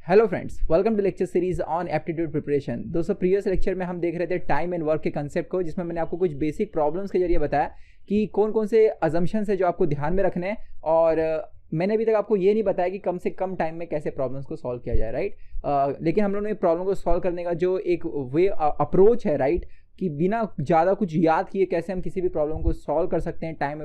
Hello friends, welcome to lecture series on aptitude preparation. दोस्तों, previous lecture में हम देख रहे थे टाइम एंड वर्क के कंसेप्ट को, जिसमें मैंने आपको कुछ बेसिक प्रॉब्लम्स के जरिए बताया कि कौन कौन से अजम्पशंस है जो आपको ध्यान में रखने हैं। और मैंने अभी तक आपको ये नहीं बताया कि कम से कम टाइम में कैसे प्रॉब्लम्स को सॉल्व किया जाए, राइट। लेकिन हम लोगों ने प्रॉब्लम को सॉल्व करने का जो एक वे अप्रोच है, राइट, कि बिना ज़्यादा कुछ याद किए कैसे हम किसी भी प्रॉब्लम को सॉल्व कर सकते हैं टाइम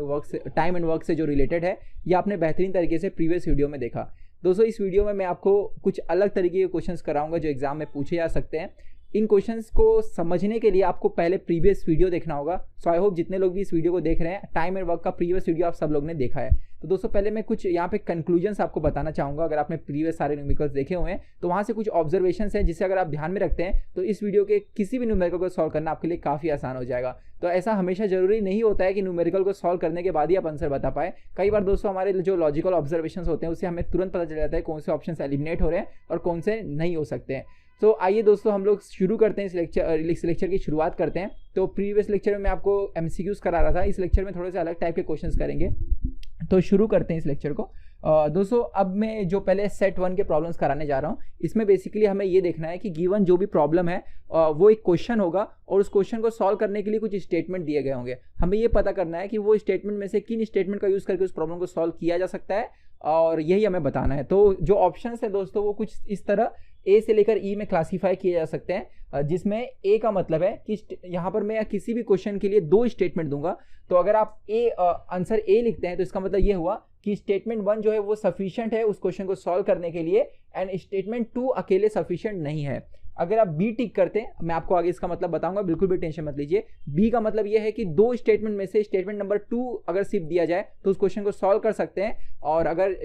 एंड वर्क से जो रिलेटेड है, ये आपने बेहतरीन तरीके से प्रीवियस वीडियो में देखा। दोस्तों, इस वीडियो में मैं आपको कुछ अलग तरीके के क्वेश्चंस कराऊंगा जो एग्जाम में पूछे जा सकते हैं। इन क्वेश्चंस को समझने के लिए आपको पहले प्रीवियस वीडियो देखना होगा। सो आई होप जितने लोग भी इस वीडियो को देख रहे हैं, टाइम एंड वर्क का प्रीवियस वीडियो आप सब लोग ने देखा है। तो दोस्तों, पहले मैं कुछ यहाँ पे कंक्लूजन्स आपको बताना चाहूँगा। अगर आपने प्रीवियस सारे न्यूमेरिकल्स देखे हुए हैं तो वहाँ से कुछ ऑब्जर्वेशंस हैं जिसे अगर आप ध्यान में रखते हैं तो इस वीडियो के किसी भी न्यूमेरिकल को सॉल्व करना आपके लिए काफ़ी आसान हो जाएगा। तो ऐसा हमेशा जरूरी नहीं होता है कि न्यूमेरिकल को सॉल्व करने के बाद ही आप आंसर बता पाए। कई बार दोस्तों हमारे जो लॉजिकल ऑब्जर्वेशंस होते हैं उससे हमें तुरंत पता चल जाता है कौन से ऑप्शंस एलिमिनेट हो रहे हैं और कौन से नहीं हो सकते हैं। तो आइए दोस्तों, हम लोग शुरू करते हैं। इस लेक्चर की शुरुआत करते हैं। तो प्रीवियस लेक्चर में मैं आपको एमसीक्यूज करा रहा था, इस लेक्चर में थोड़े से अलग टाइप के क्वेश्चंस करेंगे। तो शुरू करते हैं इस लेक्चर को। दोस्तों, अब मैं जो पहले सेट 1 के प्रॉब्लम्स कराने जा रहा हूँ, इसमें बेसिकली हमें ये देखना है कि गिवन जो भी प्रॉब्लम है वो एक क्वेश्चन होगा और उस क्वेश्चन को सॉल्व करने के लिए कुछ स्टेटमेंट दिए गए होंगे। हमें ये पता करना है कि वो स्टेटमेंट में से किन स्टेटमेंट का यूज़ करके उस प्रॉब्लम को सॉल्व किया जा सकता है, और यही हमें बताना है। तो जो ऑप्शंस है दोस्तों, वो कुछ इस तरह ए से लेकर ई में क्लासीफाई किए जा सकते हैं, जिसमें ए का मतलब है कि यहाँ पर मैं किसी भी क्वेश्चन के लिए 2 स्टेटमेंट दूंगा। तो अगर आप आंसर ए लिखते हैं तो इसका मतलब ये हुआ कि स्टेटमेंट 1 जो है वो सफिशिएंट है उस क्वेश्चन को सॉल्व करने के लिए, एंड स्टेटमेंट 2 अकेले सफिशिएंट नहीं है। अगर आप बी टिक करते हैं, मैं आपको आगे इसका मतलब बताऊंगा, बिल्कुल भी टेंशन मत लीजिए। बी का मतलब यह है कि 2 स्टेटमेंट में से स्टेटमेंट नंबर 2 अगर सिर्फ दिया जाए तो उस क्वेश्चन को सॉल्व कर सकते हैं, और अगर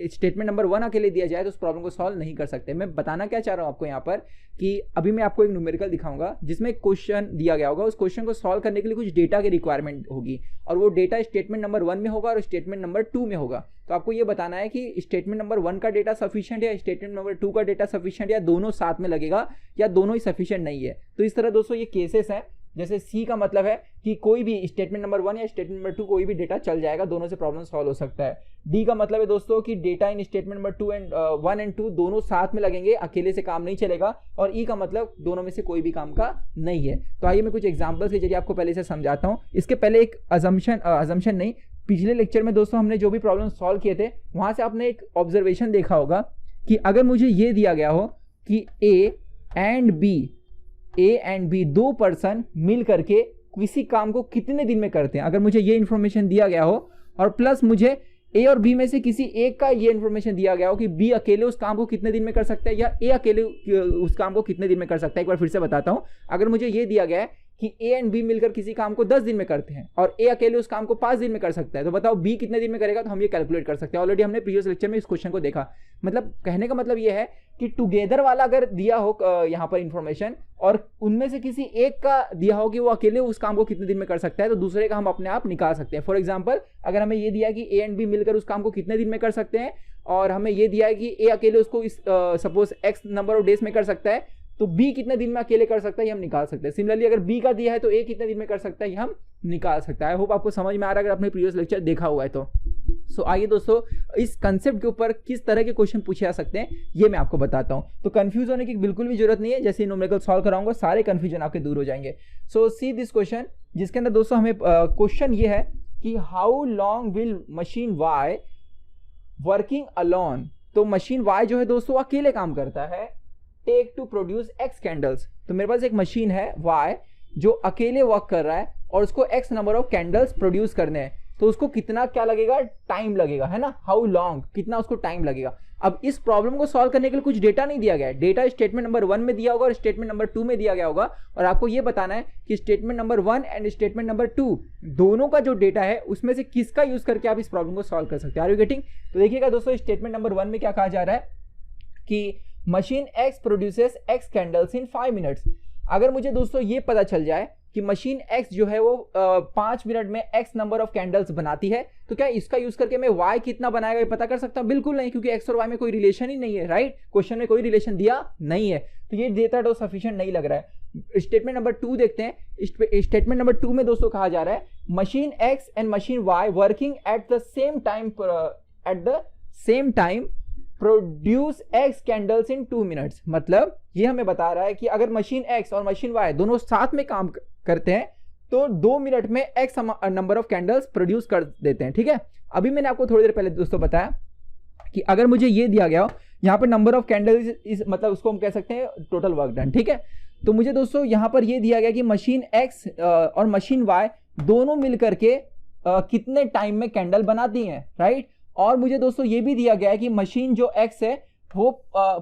स्टेटमेंट नंबर 1 अकेले दिया जाए तो उस प्रॉब्लम को सॉल्व नहीं कर सकते। मैं बताना क्या चाह रहा हूं आपको यहाँ पर कि अभी मैं आपको एक न्यूमेरिकल दिखाऊंगा जिसमें एक क्वेश्चन दिया गया होगा। उस क्वेश्चन को सॉल्व करने के लिए कुछ डेटा की रिक्वायरमेंट होगी, और वो डेटा स्टेटमेंट नंबर 1 में होगा और स्टेटमेंट नंबर 2 में होगा। तो आपको ये बताना है कि स्टेटमेंट नंबर 1 का डेटा सफिशिएंट है, स्टेटमेंट नंबर 2 का डेटा सफिशिएंट, या दोनों साथ में लगेगा, या दोनों ही सफिशिएंट नहीं है। तो इस तरह दोस्तों ये केसेस हैं। जैसे सी का मतलब है कि कोई भी स्टेटमेंट नंबर 1 या स्टेटमेंट नंबर 2 कोई भी डेटा चल जाएगा, दोनों से प्रॉब्लम सॉल्व हो सकता है। डी का मतलब है दोस्तों कि data in statement number 1 and 2 दोनों साथ में लगेंगे, अकेले से काम नहीं चलेगा। और ई का मतलब दोनों में से कोई भी काम का नहीं है। तो आइए मैं कुछ एग्जांपल्स के जरिए आपको पहले से समझाता हूँ। इसके पहले एक अजम्पशन नहीं, पिछले लेक्चर में दोस्तों हमने जो भी प्रॉब्लम सॉल्व किए थे वहां से आपने एक ऑब्जर्वेशन देखा होगा कि अगर मुझे ये दिया गया हो कि ए एंड बी 2 पर्सन मिल करके किसी काम को कितने दिन में करते हैं, अगर मुझे ये इन्फॉर्मेशन दिया गया हो, और प्लस मुझे ए और बी में से किसी एक का ये इन्फॉर्मेशन दिया गया हो कि बी अकेले उस काम को कितने दिन में कर सकता है, या ए अकेले उस काम को कितने दिन में कर सकता है। एक बार फिर से बताता हूं, अगर मुझे ये दिया गया है कि ए एंड बी मिलकर किसी काम को 10 दिन में करते हैं और ए अकेले उस काम को 5 दिन में कर सकता है, तो बताओ बी कितने दिन में करेगा। तो हम ये कैलकुलेट कर सकते हैं। ऑलरेडी हमने प्रीवियस लेक्चर में इस क्वेश्चन को देखा। मतलब कहने का मतलब ये है कि टुगेदर वाला अगर दिया हो यहाँ पर इंफॉर्मेशन, और उनमें से किसी एक का दिया हो कि वो अकेले उस काम को कितने दिन में कर सकता है, तो दूसरे का हम अपने आप निकाल सकते हैं। फॉर एग्जाम्पल, अगर हमें ये दिया है कि ए एंड बी मिलकर उस काम को कितने दिन में कर सकते हैं, और हमें ये दिया है कि ए अकेले उसको suppose x number of days में कर सकता है, तो बी कितने दिन में अकेले कर सकता है ये हम निकाल सकते हैं। सिमिलरली अगर बी का दिया है तो ए कितने दिन में कर सकता है ये हम निकाल सकता है। आई होप आपको समझ में आ रहा है अगर आपने प्रीवियस लेक्चर देखा हुआ है तो। सो आइए दोस्तों, इस कंसेप्ट के ऊपर किस तरह के क्वेश्चन पूछे जा सकते हैं ये मैं आपको बताता हूं। तो कंफ्यूज होने की बिल्कुल भी जरूरत नहीं है। जैसे न्यूमेरिकल सॉल्व कराऊंगा सारे कंफ्यूजन आपके दूर हो जाएंगे। सो सी दिस क्वेश्चन, जिसके अंदर दोस्तों हमें क्वेश्चन ये है कि how long will machine Y working alone. तो मशीन वाई जो है दोस्तों अकेले काम करता है, take to produce X candles. तो मेरे पास एक मशीन है वाई जो अकेले वर्क कर रहा है और उसको x number of candles produce करने हैं, तो उसको कितना क्या लगेगा, टाइम लगेगा, है ना। हाउ लॉन्ग, कितना उसको टाइम लगेगा। अब इस प्रॉब्लम को सॉल्व करने के लिए कुछ डेटा नहीं दिया गया है। डेटा स्टेटमेंट नंबर 1 में दिया होगा और स्टेटमेंट नंबर 2 में दिया गया होगा, और आपको ये बताना है कि statement number 1 and statement number 2 दोनों का जो डेटा है उसमें से किसका यूज करके आप इस प्रॉब्लम को सॉल्व कर सकते हैं। Are you getting. तो देखिएगा दोस्तों, स्टेटमेंट नंबर 1 में क्या कहा जा रहा है कि machine X produces X candles in 5 minutes. अगर मुझे दोस्तों ये पता चल जाए कि मशीन एक्स जो है वो 5 मिनट में एक्स नंबर ऑफ कैंडल्स बनाती है, तो क्या इसका यूज करके मैं वाई कितना बनाएगा ये पता कर सकता हूं? बिल्कुल नहीं, क्योंकि एक्स और वाई में कोई रिलेशन ही नहीं है, राइट। क्वेश्चन में कोई रिलेशन दिया नहीं है, तो ये डेटा तो सफिशिएंट नहीं लग रहा है। स्टेटमेंट नंबर 2 देखते हैं। स्टेटमेंट नंबर 2 में दोस्तों कहा जा रहा है machine X and machine Y working at the same time produce X candles in 2 minutes. मतलब ये हमें बता रहा है कि अगर मशीन एक्स और मशीन वाई दोनों साथ में काम करते हैं तो 2 मिनट में x number of candles produce कर देते हैं। ठीक है, अभी मैंने आपको थोड़ी देर पहले दोस्तों बताया कि अगर मुझे ये दिया गया हो यहाँ पर नंबर ऑफ कैंडल्स इस मतलब उसको हम कह सकते हैं टोटल वर्क डन। ठीक है, तो मुझे दोस्तों यहाँ पर ये दिया गया कि मशीन एक्स और मशीन वाई दोनों मिलकर के कितने टाइम में कैंडल बनाती हैं, राइट। और मुझे दोस्तों ये भी दिया गया है कि मशीन जो एक्स है वो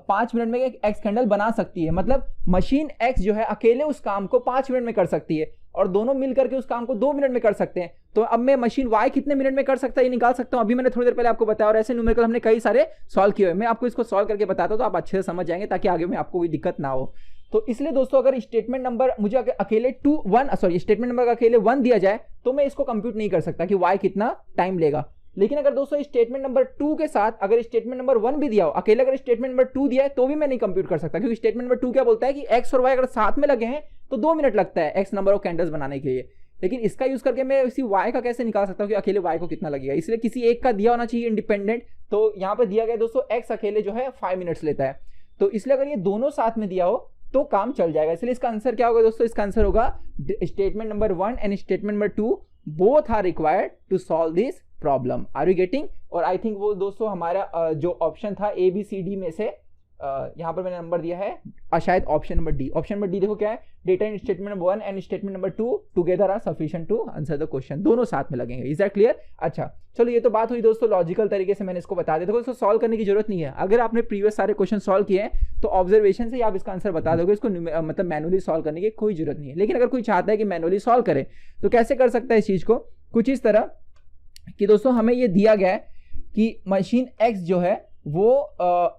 5 मिनट में एक एक्स कैंडल बना सकती है। मतलब मशीन एक्स जो है अकेले उस काम को 5 मिनट में कर सकती है और दोनों मिलकर के उस काम को 2 मिनट में कर सकते हैं। तो अब मैं मशीन वाई कितने मिनट में कर सकता है ये निकाल सकता हूं। अभी मैंने थोड़ी देर पहले आपको बताया और ऐसे न्यूमेरिकल हमने कई सारे सॉल्व किए हुए। मैं आपको इसको सॉल्व करके बताता हूं तो आप अच्छे से समझ जाएंगे ताकि आगे में आपको कोई दिक्कत ना हो। तो इसलिए दोस्तों अगर स्टेटमेंट नंबर मुझे अकेले स्टेटमेंट नंबर अकेले 1 दिया जाए तो मैं इसको कंप्यूट नहीं कर सकता कि वाई कितना टाइम लेगा। लेकिन अगर दोस्तों स्टेटमेंट नंबर 2 के साथ अगर स्टेटमेंट नंबर 1 भी दिया हो, अकेले अगर स्टेटमेंट नंबर 2 दिया है तो भी मैं नहीं कंप्यूट कर सकता, क्योंकि स्टेटमेंट नंबर 2 क्या बोलता है कि एक्स और वाई अगर साथ में लगे हैं तो 2 मिनट लगता है एक्स नंबर ऑफ कैंडल्स बनाने के लिए। लेकिन इसका यूज करके मैं इसी वाई का कैसे निकाल सकता हूँ कि अकेले वाई को कितना लगेगा। इसलिए किसी एक का दिया होना चाहिए इंडिपेंडेंट। तो यहाँ पर दिया गया दोस्तों एक्स अकेले जो है 5 मिनट्स लेता है, तो इसलिए अगर ये दोनों साथ में दिया हो तो काम चल जाएगा। इसलिए इसका आंसर क्या होगा दोस्तों, इसका आंसर होगा statement number 1 and statement number 2 both are required to solve this problem. Are you getting? और आई थिंक वो दोस्तों हमारा जो ऑप्शन था ए बी सी डी में से यहाँ पर मैंने नंबर दिया है शायद option number D. Option number D देखो क्या है, data in statement number 1 and statement number 2 together are sufficient to answer the question. दोनों साथ में लगेंगे। Is that clear? अच्छा चलो, ये तो बात हुई दोस्तों लॉजिकल तरीके से मैंने इसको बता दिया। देखो इसको सॉल्व करने की जरूरत नहीं है। अगर आपने प्रीवियस सारे क्वेश्चन सॉल्व किए हैं तो ऑब्जर्वेशन से ही आप इसका आंसर बता दोगे। इसको मतलब मैनुअली सॉल्व करने की कोई जरूरत नहीं है। लेकिन अगर कोई चाहता है कि मैनुअली सॉल्व करे तो कैसे कर सकता है इस चीज को? कुछ इस तरह कि दोस्तों हमें ये दिया गया है कि मशीन एक्स जो है वो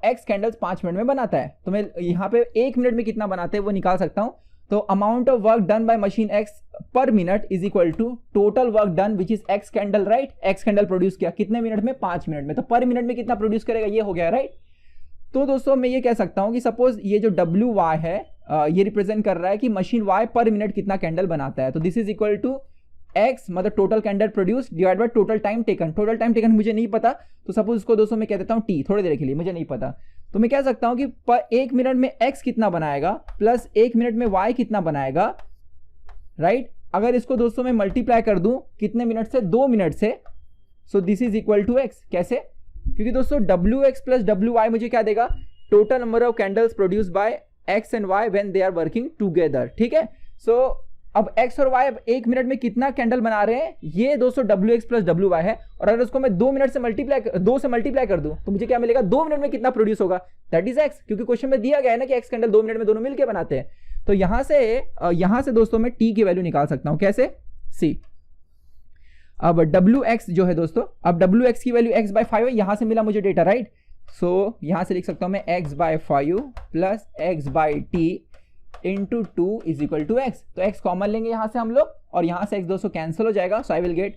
एक्स कैंडल्स 5 मिनट में बनाता है। तो मैं यहाँ पे 1 मिनट में कितना बनाते हैं वो निकाल सकता हूँ। तो amount of work done by machine X per minute is equal to total work done which is X candle, right. X candle produce किया कितने मिनट में? 5 मिनट में। तो पर मिनट में कितना प्रोड्यूस करेगा ये हो गया, राइट। तो दोस्तों मैं ये कह सकता हूँ कि सपोज ये जो डब्ल्यू वाई है ये रिप्रेजेंट कर रहा है कि मशीन वाई पर मिनट कितना कैंडल बनाता है। तो this is equal to X मतलब total candle produce divide by total time taken. Total time taken मुझे नहीं पता, तो सपोज इसको दोस्तों मैं कह देता हूँ टी, थोड़ी देर के लिए मुझे नहीं पता। तो मैं कह सकता हूँ कि पर 1 मिनट में एक्स कितना बनाएगा प्लस 1 मिनट में वाई कितना बनाएगा, राइट। अगर इसको दोस्तों मैं मल्टीप्लाई कर दूं कितने मिनट से? 2 मिनट से। So this is equal to X. कैसे? क्योंकि दोस्तों W X plus W Y मुझे क्या देगा? Total number of candles produce by X and Y when they are working together. ठीक है, सो अब x और y 1 मिनट में कितना कैंडल बना रहे हैं ये दोस्तों W X plus W Y है। और अगर उसको मैं 2 मिनट से मल्टीप्लाई कर दूं तो मुझे क्या मिलेगा? 2 मिनट में कितना प्रोड्यूस होगा? दैट इज x, क्योंकि क्वेश्चन में दिया गया है ना कि x कैंडल 2 मिनट में दोनों मिलकर बनाते हैं। तो यहां से दोस्तों मैं t की वैल्यू निकाल सकता हूं। कैसे? सी, अब डब्ल्यू एक्स जो है दोस्तों, अब डब्ल्यू एक्स की वैल्यू x बाय 5 है, यहां से मिला मुझे डेटा, राइट। सो यहां से लिख सकता हूं मैं x by 5 plus x by T into 2 is equal to X. तो x कॉमन लेंगे यहाँ से हम लोग और यहाँ से x दोस्तों कैंसिल हो जाएगा। सो आई विल गेट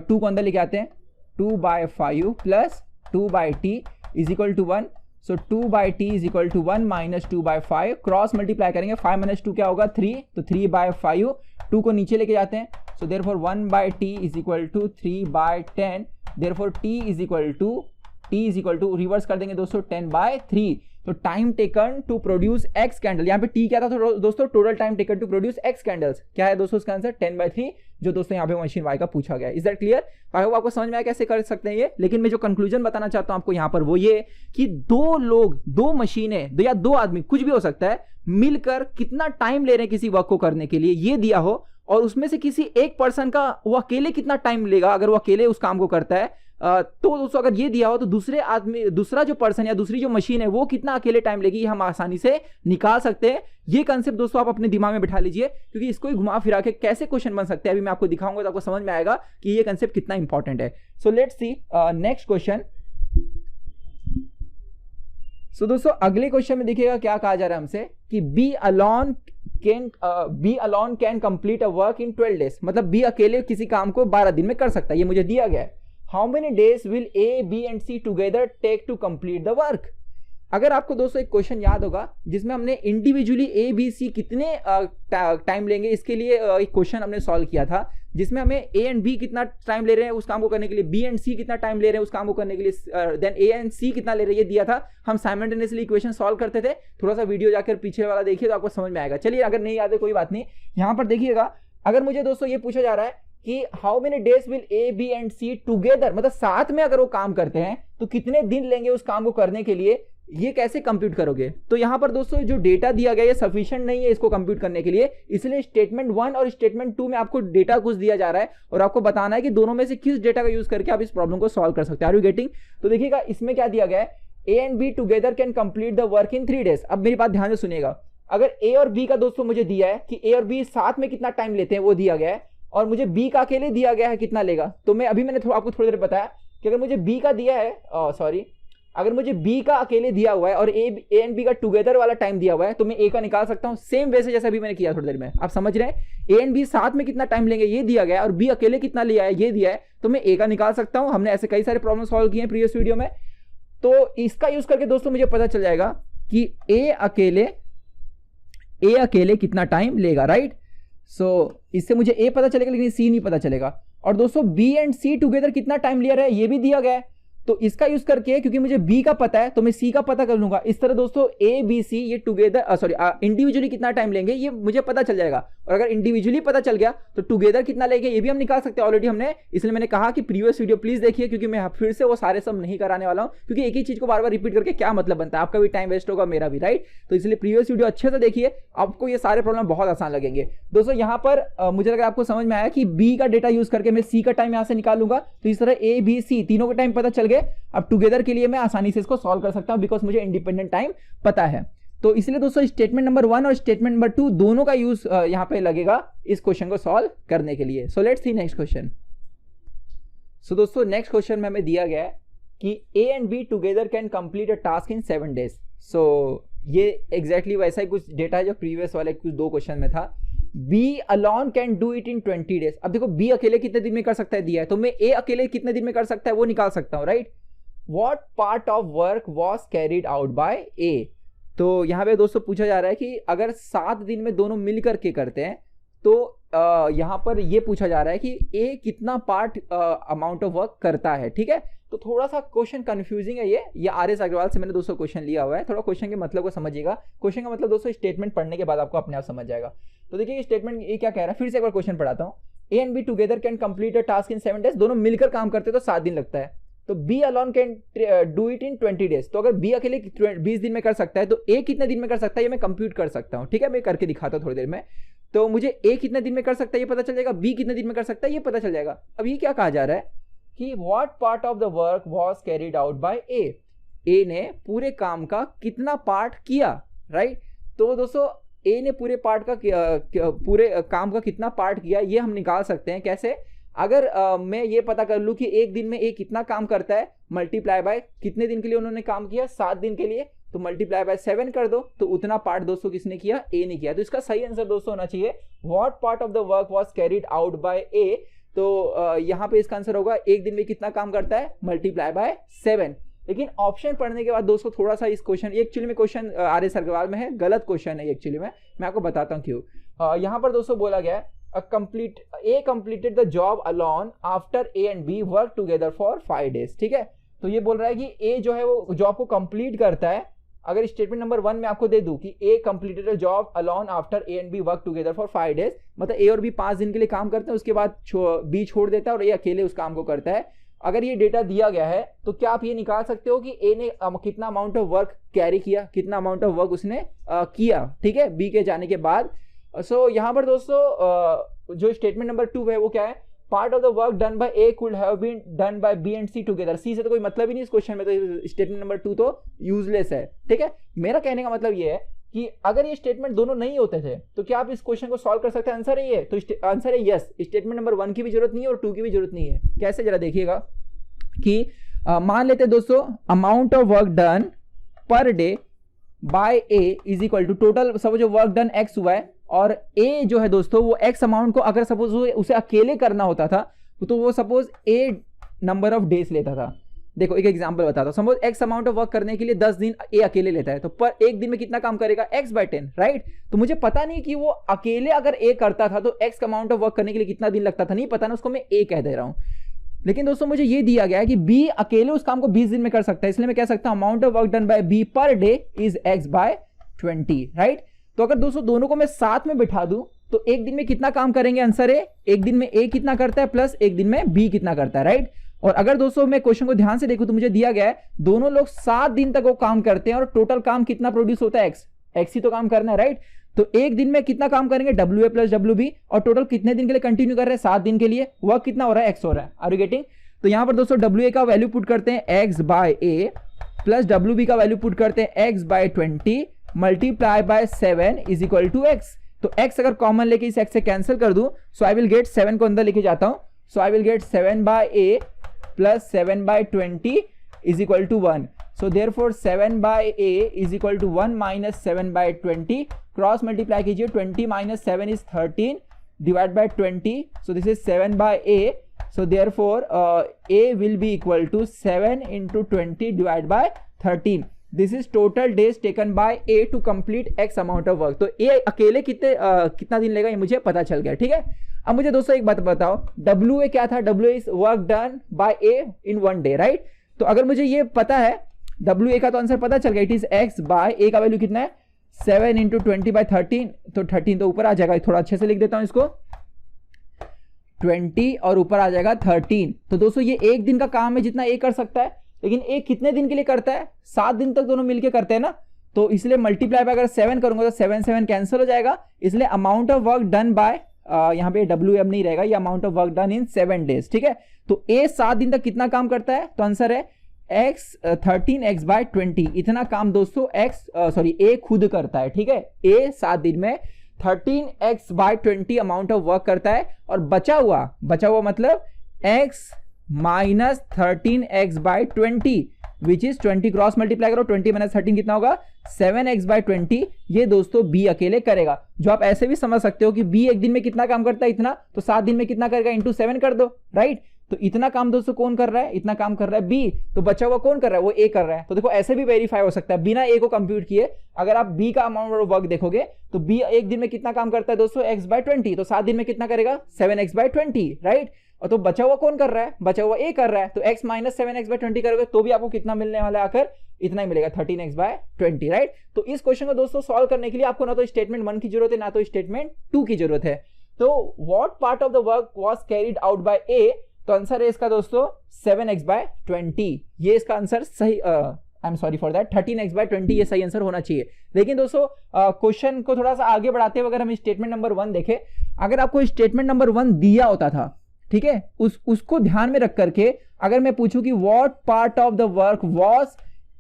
2 को अंदर लेके आते हैं, 2 by 5 plus 2 by T is equal to 1। So 2 by T is equal to 1 minus 2 by 5, cross multiply करेंगे, 5 माइनस 2 क्या होगा? 3। तो 3 बाय 5, 2 को नीचे लेके जाते हैं। So therefore 1 by T is equal to 3 by 10। Therefore T is equal to reverse कर देंगे दोस्तों 10 बाय 3। तो time taken to produce X candle, यहाँ पे टी क्या था तो दोस्तों total time taken to produce X candles क्या है दोस्तों? इसका आंसर 10 बाय 3 जो दोस्तों यहाँ पे मशीन वाई का पूछा गया है। Is that clear? I hope आपको समझ में आया कैसे कर सकते हैं ये। लेकिन मैं जो कंक्लूजन बताना चाहता हूँ आपको यहाँ पर वो ये कि 2 लोग, 2 मशीनें या 2 आदमी, कुछ भी हो सकता है, मिलकर कितना टाइम ले रहे हैं किसी वर्क को करने के लिए ये दिया हो और उसमें से किसी एक पर्सन का वो अकेले कितना टाइम लेगा अगर वो अकेले उस काम को करता है, तो दोस्तों अगर ये दिया हो तो दूसरा जो पर्सन या दूसरी जो मशीन है वो कितना अकेले टाइम लेगी हम आसानी से निकाल सकते हैं। ये कंसेप्ट दोस्तों आप अपने दिमाग में बिठा लीजिए, क्योंकि इसको ही घुमा फिरा के कैसे क्वेश्चन बन सकते हैं अभी मैं आपको दिखाऊंगा तो आपको समझ में आएगा कि ये कंसेप्ट कितना इंपॉर्टेंट है। So let's see next question. सो दोस्तों अगले क्वेश्चन में देखिएगा क्या कहा जा रहा है हमसे कि B alone can complete a work in 12 days. मतलब बी अकेले किसी काम को 12 दिन में कर सकता है, ये मुझे दिया गया है। How many days will A B and C together take to complete the work. अगर आपको दोस्तों एक क्वेश्चन याद होगा जिसमें हमने इंडिविजुअली ए बी सी कितने टाइम लेंगे इसके लिए एक क्वेश्चन हमने सॉल्व किया था, जिसमें हमें ए एंड बी कितना टाइम ले रहे हैं उस काम को करने के लिए, बी एंड सी कितना टाइम ले रहे हैं उस काम को करने के लिए, देन ए एंड सी कितना ले रहे हैं ये दिया था, हम साइमल्टेनियसली इक्वेशन सॉल्व करते थे। थोड़ा सा वीडियो जाकर पीछे वाला देखिए तो आपको समझ में आएगा। चलिए अगर नहीं आते कोई बात नहीं, यहाँ पर देखिएगा, अगर मुझे दोस्तों ये पूछा जा रहा है कि how many days will A B and C together, मतलब साथ में अगर वो काम करते हैं तो कितने दिन लेंगे उस काम को करने के लिए, ये कैसे कंप्यूट करोगे। तो यहां पर दोस्तों जो डेटा दिया गया है सफिशिएंट नहीं है इसको कंप्यूट करने के लिए, इसलिए स्टेटमेंट 1 और स्टेटमेंट 2 में आपको डेटा कुछ दिया जा रहा है और आपको बताना है कि दोनों में से किस डेटा का यूज करके आप इस प्रॉब्लम को सॉल्व कर सकते हैं। Are you getting? तो देखिएगा इसमें क्या दिया गया है, A and B together can complete the work in 3 days. अब मेरी बात ध्यान से सुनिएगा, अगर ए और बी का दोस्तों मुझे दिया है कि ए और बी साथ में कितना टाइम लेते हैं वो दिया गया है, और मुझे बी का अकेले दिया गया है कितना लेगा, तो मैं अभी मैंने आपको थोड़ी देर बताया कि अगर मुझे बी का दिया है, अगर मुझे बी का अकेले दिया हुआ है और ए एंड बी का टुगेदर वाला टाइम दिया हुआ है तो मैं ए का निकाल सकता हूं सेम वे से जैसे अभी मैंने किया थोड़ी देर में। आप समझ रहे हैं, ए एंड बी साथ में कितना टाइम लेंगे ये दिया गया है और बी अकेले कितना लिया है ये दिया है, तो मैं ए का निकाल सकता हूं। हमने ऐसे कई सारे प्रॉब्लम सॉल्व किए हैं प्रीवियस वीडियो में, तो इसका यूज करके दोस्तों मुझे पता चल जाएगा कि ए अकेले कितना टाइम लेगा, राइट। सो इससे मुझे ए पता चलेगा लेकिन सी नहीं पता चलेगा। और दोस्तों बी एंड सी टुगेदर कितना टाइम ले रहा है ये भी दिया गया है, तो इसका यूज करके क्योंकि मुझे बी का पता है तो मैं सी का पता कर लूंगा। इस तरह दोस्तों ए बी सी ये टुगेदर इंडिविजुअली कितना टाइम लेंगे ये मुझे पता चल जाएगा, और अगर इंडिविजुअली पता चल गया तो टुगेदर कितना लेंगे ये भी हम निकाल सकते हैं ऑलरेडी हमने। इसलिए मैंने कहा कि प्रीवियस वीडियो प्लीज देखिए, क्योंकि मैं फिर से वो सारे सब नहीं कराने वाला हूं, क्योंकि एक ही चीज को बार बार रिपीट करके क्या मतलब बनता है, आपका भी टाइम वेस्ट होगा मेरा भी, राइट। तो इसलिए प्रीवियस वीडियो अच्छे से देखिए, आपको ये सारे प्रॉब्लम बहुत आसान लगेंगे। दोस्तों यहाँ पर मुझे लगा आपको समझ में आया कि बी का डेटा यूज करके मैं सी का टाइम यहाँ से निकालूंगा, तो इस तरह ए बी सी तीनों का टाइम पता चल गए। अब टुगेदर के लिए मैं आसानी से इसको सॉल्व कर सकता हूं बिकॉज मुझे इंडिपेंडेंट टाइम पता है। तो इसलिए दोस्तों स्टेटमेंट नंबर 1 और स्टेटमेंट नंबर 2 दोनों का यूज यहां पे लगेगा इस क्वेश्चन को सॉल्व करने के लिए। So let's see next question. सो दोस्तों नेक्स्ट क्वेश्चन में हमें दिया गया है कि A and B together can complete a task in 7 days. So ये एग्जैक्टली वैसा ही कुछ डेटा है जो प्रीवियस वाले कुछ 2 क्वेश्चन में था। B alone can do it in 20 days. अब देखो बी अकेले कितने दिन में कर सकता है दिया है, तो मैं ए अकेले कितने दिन में कर सकता है वो निकाल सकता हूं, right. What part of work was carried out by A? तो यहाँ पे दोस्तों पूछा जा रहा है कि अगर 7 दिन में दोनों मिलकर के करते हैं तो यहाँ पर ये पूछा जा रहा है कि A कितना पार्ट अमाउंट ऑफ वर्क करता है, ठीक है। तो थोड़ा सा क्वेश्चन कंफ्यूजिंग है ये आर.एस. अग्रवाल से मैंने दोस्तों क्वेश्चन लिया हुआ है, थोड़ा क्वेश्चन के मतलब को समझिएगा। क्वेश्चन का मतलब दोस्तों स्टेटमेंट पढ़ने के बाद आपको अपने आप समझ जाएगा। तो देखिए स्टेटमेंट ये क्या कह रहा है, फिर से एक बार क्वेश्चन पढ़ाता हूँ। ए and B together can complete a task in 7 days. दोनों मिलकर काम करते तो 7 दिन लगता है, तो B alone can do it in 20 days. तो अगर बी अकेले 20 दिन में कर सकता है तो ए कितने दिन में कर सकता है ये मैं कंप्यूट कर सकता हूँ, ठीक है। मैं करके दिखाता हूँ थोड़ी देर में। तो मुझे ए कितने दिन में कर सकता है ये पता चल जाएगा, बी कितने दिन में कर सकता है ये पता चल जाएगा। अब ये क्या कहा जा रहा है कि what part of the work was carried out by A ने पूरे काम का कितना पार्ट किया, राइट। तो दोस्तों ए ने पूरे काम का कितना पार्ट किया ये हम निकाल सकते हैं। कैसे? अगर मैं ये पता कर लूँ कि एक दिन में ए कितना काम करता है, मल्टीप्लाई बाय कितने दिन के लिए उन्होंने काम किया, 7 दिन के लिए, तो मल्टीप्लाई बाय 7 कर दो, तो उतना पार्ट दोस्तों किसने किया, ए ने किया। तो इसका सही आंसर दोस्तों होना चाहिए what part of the work was carried out by A. तो यहाँ पे इसका आंसर होगा एक दिन में कितना काम करता है, मल्टीप्लाई बाय 7। लेकिन ऑप्शन पढ़ने के बाद दोस्तों थोड़ा सा इस क्वेश्चन, एक्चुअली में क्वेश्चन आर.एस. अग्रवाल में है, गलत क्वेश्चन है एक्चुअली में, मैं आपको बताता हूँ क्यों। यहाँ पर दोस्तों बोला गया है A completed the job alone after A and B work together for 5 days, ठीक है। तो ये बोल रहा है कि A जो है वो जॉब को कंप्लीट करता है। अगर स्टेटमेंट नंबर 1 में आपको दे दूं कि A completed a job alone after A and B work together for 5 days, मतलब A और B 5 दिन के लिए काम करते हैं, उसके बाद B छोड़ देता है और A अकेले उस काम को करता है। अगर ये डेटा दिया गया है तो क्या आप ये निकाल सकते हो कि A ने कितना अमाउंट ऑफ वर्क कैरी किया, कितना अमाउंट ऑफ वर्क उसने किया, ठीक है, B के जाने के बाद। सो यहाँ पर दोस्तों जो स्टेटमेंट नंबर 2 है वो क्या है, part of the work done by A could have been done by B and C together. C से तो कोई मतलब ही नहीं इस क्वेश्चन में, तो स्टेटमेंट नंबर 2 तो यूजलेस है, ठीक है। मेरा कहने का मतलब ये है कि अगर ये स्टेटमेंट दोनों नहीं होते थे तो क्या आप इस क्वेश्चन को सॉल्व कर सकते हैं? आंसर है ये, तो आंसर है यस। स्टेटमेंट नंबर 1 की भी जरूरत नहीं है और 2 की भी जरूरत नहीं है। कैसे, जरा देखिएगा कि मान लेते दोस्तों amount of work done per day by A is equal to total, suppose जो वर्क डन एक्स हुआ है और ए जो है दोस्तों वो एक्स अमाउंट को अगर सपोज उसे अकेले करना होता था तो वो suppose A number of days लेता था। देखो एक एग्जांपल बताता हूँ, suppose x amount of work करने के लिए 10 दिन ए अकेले लेता है, तो पर एक दिन में कितना काम करेगा, एक्स बाय 10, राइट। तो मुझे पता नहीं कि वो अकेले अगर ए करता था तो एक्स अमाउंट ऑफ वर्क करने के लिए कितना दिन लगता था, नहीं पता ना, उसको मैं ए कह दे रहा हूँ। लेकिन दोस्तों मुझे ये दिया गया है कि बी अकेले उस काम को 20 दिन में कर सकता है, इसलिए मैं कह सकता हूं amount of work done by B per day is X by 20, right. तो अगर दोस्तों दोनों को मैं साथ में बिठा दूं तो एक दिन में कितना काम करेंगे, आंसर है एक दिन में ए कितना करता है प्लस एक दिन में बी कितना करता है, राइट। और अगर दोस्तों मैं क्वेश्चन को ध्यान से देखूं तो मुझे दिया गया है दोनों लोग 7 दिन तक वो काम करते हैं और टोटल काम कितना प्रोड्यूस होता है, एक्स ही तो काम करना है, राइट। तो एक दिन में कितना काम करेंगे, W A plus W B, और टोटल कितने दिन के लिए कंटिन्यू कर रहे हैं, 7 दिन के लिए, वर्क कितना हो रहा है, एक्स हो रहा है। Are you getting? तो यहां पर दोस्तों डब्ल्यू ए का वैल्यू पुट करते हैं X by A plus W B का वैल्यू पुट करते हैं X by 20 multiply by 7 is equal to X. तो x अगर कॉमन लेके इस x से कैंसिल कर दूं, सो आई विल गेट 7 को अंदर लेके जाता हूं, so I will get 7 by a plus 7 by 20 is equal to 1। So therefore 7 by a is equal to 1 minus 7 by 20, cross multiply कीजिए, 20 minus 7 is 13 divide by 20, so this is 7 by a, so therefore a will be equal to 7 into 20 divided by 13. This is total days taken by a to complete x amount of work. तो a अकेले कितना दिन लेगा ये मुझे पता चल गया, ठीक है। अब मुझे दोस्तों एक बात बताओ, WA क्या था, WA is work done by a in 1 day, right। तो अगर मुझे ये पता है WA का तो आंसर पता चल गया, it is x by a का वैल्यू कितना है 7 into 20 by 13, तो 13 तो ऊपर आ जाएगा, थोड़ा अच्छे से लिख देता हूं इसको, 20 और ऊपर आ जाएगा 13। तो दोस्तों ये एक दिन का काम है जितना ए कर सकता है, लेकिन ए कितने दिन के लिए करता है, 7 दिन तक दोनों मिलके करते हैं ना, तो इसलिए मल्टीप्लाई बाय अगर 7 करूंगा तो 7 7 कैंसिल हो जाएगा, इसलिए amount of work done bye यहाँ पे डब्ल्यू एम नहीं रहेगा, ये amount of work done in 7 days, ठीक है। तो ए 7 दिन तक कितना काम करता है, तो आंसर है एक्स 13 एक्स बाय 20, इतना काम दोस्तों ए खुद करता है, ठीक है। ए 7 दिन में 13x by 20 amount of work करता है, और बचा हुआ मतलब x minus 13x by 20 which is 20, cross multiply करो, 20 माइनस 13 कितना होगा 7x बाय 20, ये दोस्तों b अकेले करेगा। जो आप ऐसे भी समझ सकते हो कि b एक दिन में कितना काम करता है इतना, तो 7 दिन में कितना करेगा, इंटू 7 कर दो, राइट। तो इतना काम दोस्तों कौन कर रहा है, इतना काम कर रहा है बी, तो बचा हुआ कौन कर रहा है, वो ए कर रहा है। तो देखो ऐसे भी वेरीफाई हो सकता है बिना ए को कंप्यूट किए, अगर आप बी का अमाउंट ऑफ वर्क देखोगे तो बी एक दिन में कितना काम करता है दोस्तों, एक्स बाय 20, तो 7 दिन में कितना करेगा 7x बाय 20, राइट। और तो बचा हुआ कौन कर रहा है, बचा हुआ ए कर रहा है, तो x माइनस 7x बाय 20 करोगे तो भी आपको कितना मिलने वाला है, आकर इतना ही मिलेगा 13x बाय 20, राइट। तो इस क्वेश्चन को दोस्तों सॉल्व करने के लिए आपको ना तो स्टेटमेंट 1 की जरूरत है ना तो स्टेटमेंट 2 की जरूरत है। तो what part of the work was carried out by A, तो आंसर है इसका दोस्तों 7x बाय 20, ये इसका आंसर सही, I am sorry for that, 13x by 20 ये सही आंसर होना चाहिए। लेकिन दोस्तों क्वेश्चन को थोड़ा सा आगे बढ़ाते हुए अगर हम स्टेटमेंट नंबर 1 देखें, अगर आपको स्टेटमेंट नंबर 1 दिया होता था, ठीक है, उसको ध्यान में रख करके अगर मैं पूछूं कि what part of the work was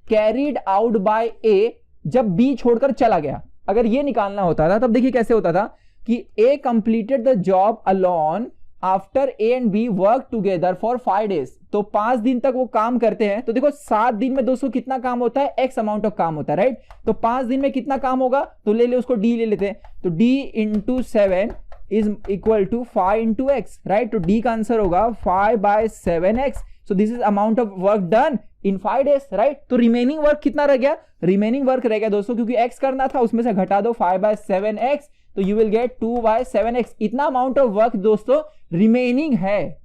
carried out by A जब बी छोड़कर चला गया, अगर ये निकालना होता था तब देखिए कैसे होता था कि A completed the job alone after A and B work together for 5 days, तो 5 दिन तक वो काम करते हैं। तो देखो 7 दिन में दोस्तों कितना काम होता है, एक्स अमाउंट ऑफ काम होता है, राइट। तो 5 दिन में कितना काम होगा, तो ले ले उसको डी ले लेते हैं, तो D into 7 is equal to 5 into X, right. तो डी का आंसर होगा 5 by 7x, so this is amount of work done in 5 days, right. तो रिमेनिंग वर्क कितना रह गया, रिमेनिंग वर्क रह गया दोस्तों, क्योंकि x करना था उसमें से घटा दो 5 बाय 7x, तो you will get 2 bye 7x, इतना अमाउंट ऑफ वर्क दोस्तों रिमेनिंग है।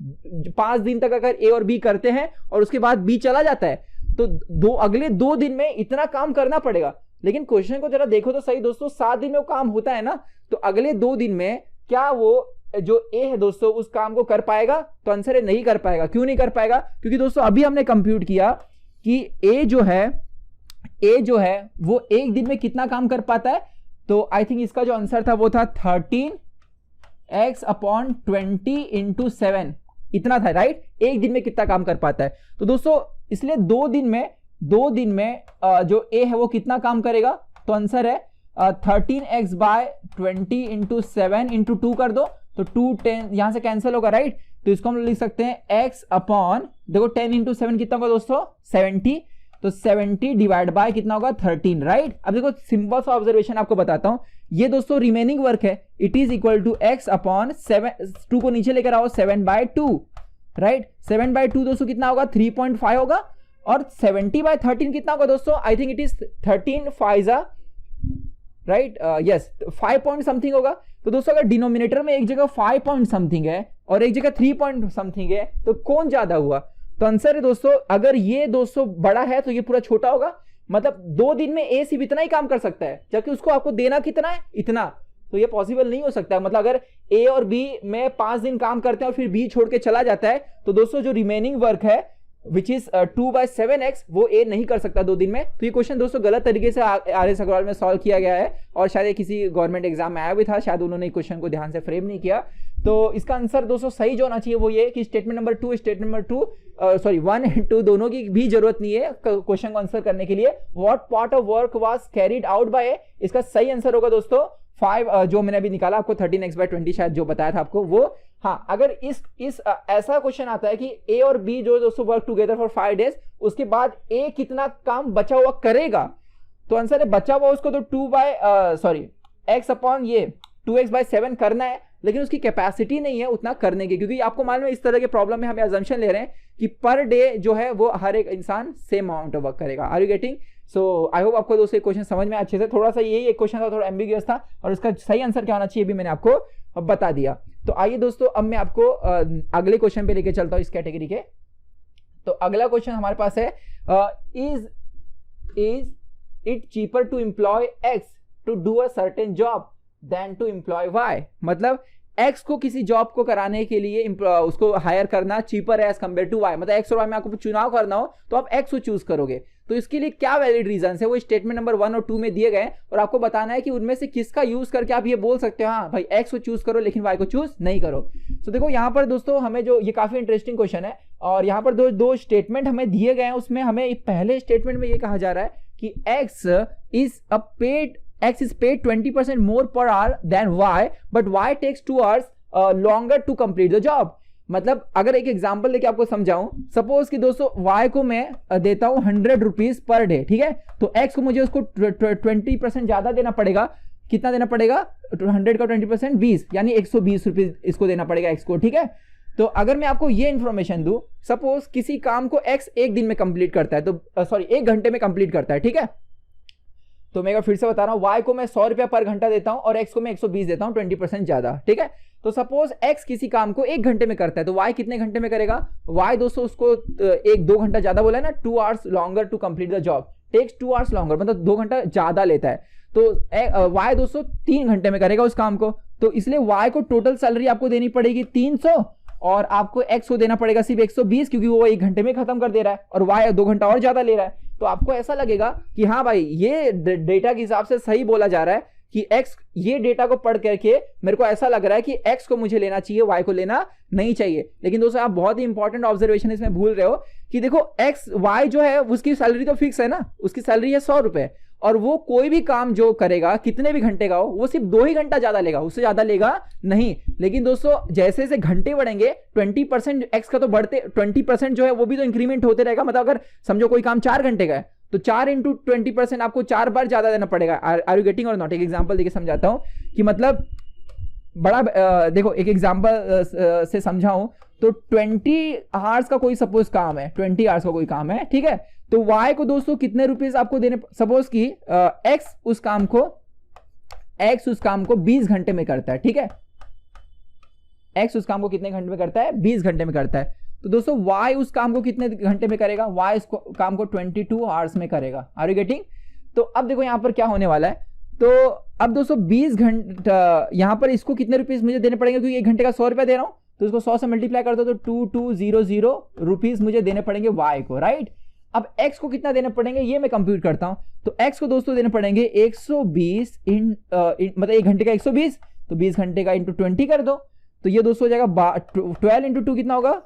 5 दिन तक अगर ए और बी करते हैं और उसके बाद बी चला जाता है तो अगले 2 दिन में इतना काम करना पड़ेगा। लेकिन क्वेश्चन को जरा देखो तो सही दोस्तों, 7 दिन में वो काम होता है ना, तो अगले 2 दिन में क्या वो जो ए है दोस्तों उस काम को कर पाएगा, तो आंसर है नहीं कर पाएगा। क्यों नहीं कर पाएगा, क्योंकि दोस्तों अभी हमने कंप्यूट किया कि ए जो है वो एक दिन में कितना काम कर पाता है, तो आई थिंक इसका जो आंसर था वो था 13x अपॉन 20 इंटू 7, इतना था, राइट। एक दिन में कितना काम कर पाता है, तो दोस्तों इसलिए 2 दिन में जो ए है वो कितना काम करेगा, तो आंसर है 13x बाय 20 इंटू 7 इंटू 2 कर दो, तो 2 10 यहां से कैंसिल होगा, राइट। तो इसको हम लिख सकते हैं x अपॉन, देखो 10 इंटू 7 कितना होगा दोस्तों 70, तो 70 डिवाइड बाय कितना होगा 13, राइट। अब देखो सिंपल सा ऑब्जर्वेशन आपको बताता हूं, ये दोस्तों रिमेनिंग वर्क है, it is equal to x upon 7, 2 को नीचे लेकर आओ 7 बाय 2, राइट। 7 बाय 2 दोस्तों कितना होगा 3.5 होगा, और 70/13 कितना होगा दोस्तों, I think it is 13 Pfizer, right, yes 5 point something होगा। तो दोस्तों अगर डिनोमिनेटर में एक जगह 5 पॉइंट समथिंग है और एक जगह 3 पॉइंट समथिंग है तो कौन ज्यादा हुआ? तो आंसर है दोस्तों, अगर ये दोस्तों बड़ा है तो ये पूरा छोटा होगा। मतलब 2 दिन में ए सिर्फ इतना ही काम कर सकता है, जबकि उसको आपको देना कितना है, इतना। तो ये पॉसिबल नहीं हो सकता है। मतलब अगर ए और बी में 5 दिन काम करते हैं और फिर बी छोड़ के चला जाता है, तो दोस्तों जो रिमेनिंग वर्क है विच इज 2/7x वो ए नहीं कर सकता 2 दिन में। तो ये क्वेश्चन दोस्तों गलत तरीके से आर.एस. अग्रवाल में सॉल्व किया गया है और शायद ये किसी गवर्नमेंट एग्जाम में आया भी था, शायद उन्होंने क्वेश्चन को ध्यान से फ्रेम नहीं किया। तो इसका आंसर दोस्तों सही जो होना चाहिए वो ये कि statement number 2, statement number 2 sorry 1 and 2 दोनों की भी जरूरत नहीं है क्वेश्चन को आंसर करने के लिए। What part of work was carried out bye, इसका सही आंसर होगा दोस्तों 5 जो मैंने अभी निकाला आपको 13x/20 शायद जो बताया था आपको वो। हाँ, अगर इस ऐसा क्वेश्चन आता है कि ए और बी जो दोस्तों वर्क टुगेदर फॉर 5 डेज, उसके बाद ए कितना काम बचा हुआ करेगा, तो आंसर है बचा हुआ उसको तो x 2x/7 करना है, लेकिन उसकी कैपेसिटी नहीं है उतना करने की, क्योंकि आपको मालूम है इस तरह के प्रॉब्लम में हमें अजम्पशन ले रहे हैं कि पर डे जो है वो हर एक इंसान सेम अमाउंट ऑफ वर्क करेगा। Are you getting? So I hope आपको दोस्तों क्वेश्चन समझ में अच्छे से। थोड़ा सा यही एक क्वेश्चन था, थोड़ा एम्बिगियस था और इसका सही आंसर क्या होना चाहिए भी मैंने आपको बता दिया। तो आइए दोस्तों अब मैं आपको अगले क्वेश्चन पे लेके चलता हूँ इस कैटेगरी के। तो अगला क्वेश्चन हमारे पास है is it cheaper to employ X to do a certain job than to employ Y. मतलब एक्स को किसी जॉब को कराने के लिए उसको हायर करना चीपर है एज कंपेयर टू वाई। मतलब एक्स और वाई में आपको चुनाव करना हो तो आप एक्स को चूज करोगे। तो इसके लिए क्या वैलिड रीजन है वो स्टेटमेंट नंबर 1 और 2 में दिए गए और आपको बताना है कि उनमें से किसका यूज करके आप ये बोल सकते हो हाँ भाई एक्स को चूज करो लेकिन वाई को चूज नहीं करो। तो देखो यहाँ पर दोस्तों हमें जो ये काफी इंटरेस्टिंग क्वेश्चन है और यहाँ पर दो स्टेटमेंट हमें दिए गए हैं। उसमें हमें पहले स्टेटमेंट में ये कहा जा रहा है कि X is paid 20% more per hour than Y, but Y takes 2 hours longer to complete the job। मतलब अगर एक एग्जांपल लेके आपको समझाऊं, सपोज कि दोस्तों Y को मैं देता हूं 100 रुपीज पर डे, ठीक है, तो X को मुझे उसको 20% ज्यादा देना पड़ेगा। कितना देना पड़ेगा? 100 का 20% 20, यानी 120 रुपीज इसको देना पड़ेगा X को, ठीक है। तो अगर मैं आपको ये इंफॉर्मेशन दूं, सपोज किसी काम को X एक दिन में कंप्लीट करता है, तो सॉरी 1 घंटे में कंप्लीट करता है, ठीक है। तो मैं फिर से बता रहा हूं, Y को मैं 100 रुपया पर घंटा देता हूं और X को मैं 120 देता हूं, 20% ज्यादा, ठीक है। तो सपोज X किसी काम को 1 घंटे में करता है, तो Y कितने घंटे में करेगा? Y दोस्तों उसको 1-2 घंटा ज्यादा बोला है ना, 2 hours longer to complete the job, takes 2 hours longer, मतलब 2 घंटा ज्यादा लेता है। तो Y दोस्तों 3 घंटे में करेगा उस काम को, तो इसलिए Y को टोटल सैलरी आपको देनी पड़ेगी 300 और आपको X को देना पड़ेगा सिर्फ 120, क्योंकि वो 1 घंटे में खत्म कर दे रहा है और Y 2 घंटा और ज्यादा ले रहा है। तो आपको ऐसा लगेगा कि हाँ भाई ये डेटा के हिसाब से सही बोला जा रहा है कि X, ये डेटा को पढ़ करके मेरे को ऐसा लग रहा है कि X को मुझे लेना चाहिए, Y को लेना नहीं चाहिए। लेकिन दोस्तों आप बहुत ही इंपॉर्टेंट ऑब्जर्वेशन इसमें भूल रहे हो कि देखो Y जो है उसकी सैलरी तो फिक्स है ना, उसकी सैलरी है 100 रुपए और वो कोई भी काम जो करेगा कितने भी घंटे का हो वो सिर्फ 2 ही घंटा ज्यादा लेगा, उससे ज्यादा लेगा नहीं। लेकिन दोस्तों जैसे जैसे घंटे बढ़ेंगे 20% X का तो बढ़ते 20% जो है वो भी तो इंक्रीमेंट होते रहेगा। मतलब अगर समझो कोई काम 4 घंटे का है तो 4 × 20% आपको 4 बार ज्यादा देना पड़ेगा। आर यू गेटिंग और नॉट? एक एग्जांपल देके समझाता हूं कि मतलब बड़ा देखो एक एग्जांपल से समझाऊं तो 20 आवर्स का कोई सपोज काम है, 20 आवर्स का कोई काम है, ठीक है। तो Y को दोस्तों कितने रुपीस आपको देने, सपोज कि X उस काम को 20 घंटे में करता है, ठीक है। X उस काम को कितने घंटे में करता है? 20 घंटे में करता है। तो दोस्तों Y उस काम को कितने घंटे में करेगा? Y इस काम को 22 आवर्स में करेगा। Are you getting? तो अब देखो यहां पर क्या होने वाला है। तो अब दोस्तों 20 घंटा यहां पर इसको कितने रुपीस मुझे देने पड़ेंगे, क्योंकि 1 घंटे का 100 रुपया दे रहा हूं तो इसको 100 से मल्टीप्लाई कर दो तो 2200 रुपीस मुझे देने पड़ेंगे Y को, राइट। अब X को कितना देने पड़ेंगे ये मैं कंप्यूट करता हूं। तो X को दोस्तों देने पड़ेंगे 120 मतलब 1 घंटे का 120, तो 20 घंटे का इंटू 20 कर दो, तो ये दोस्तों हो जाएगा 12 × 2 कितना होगा?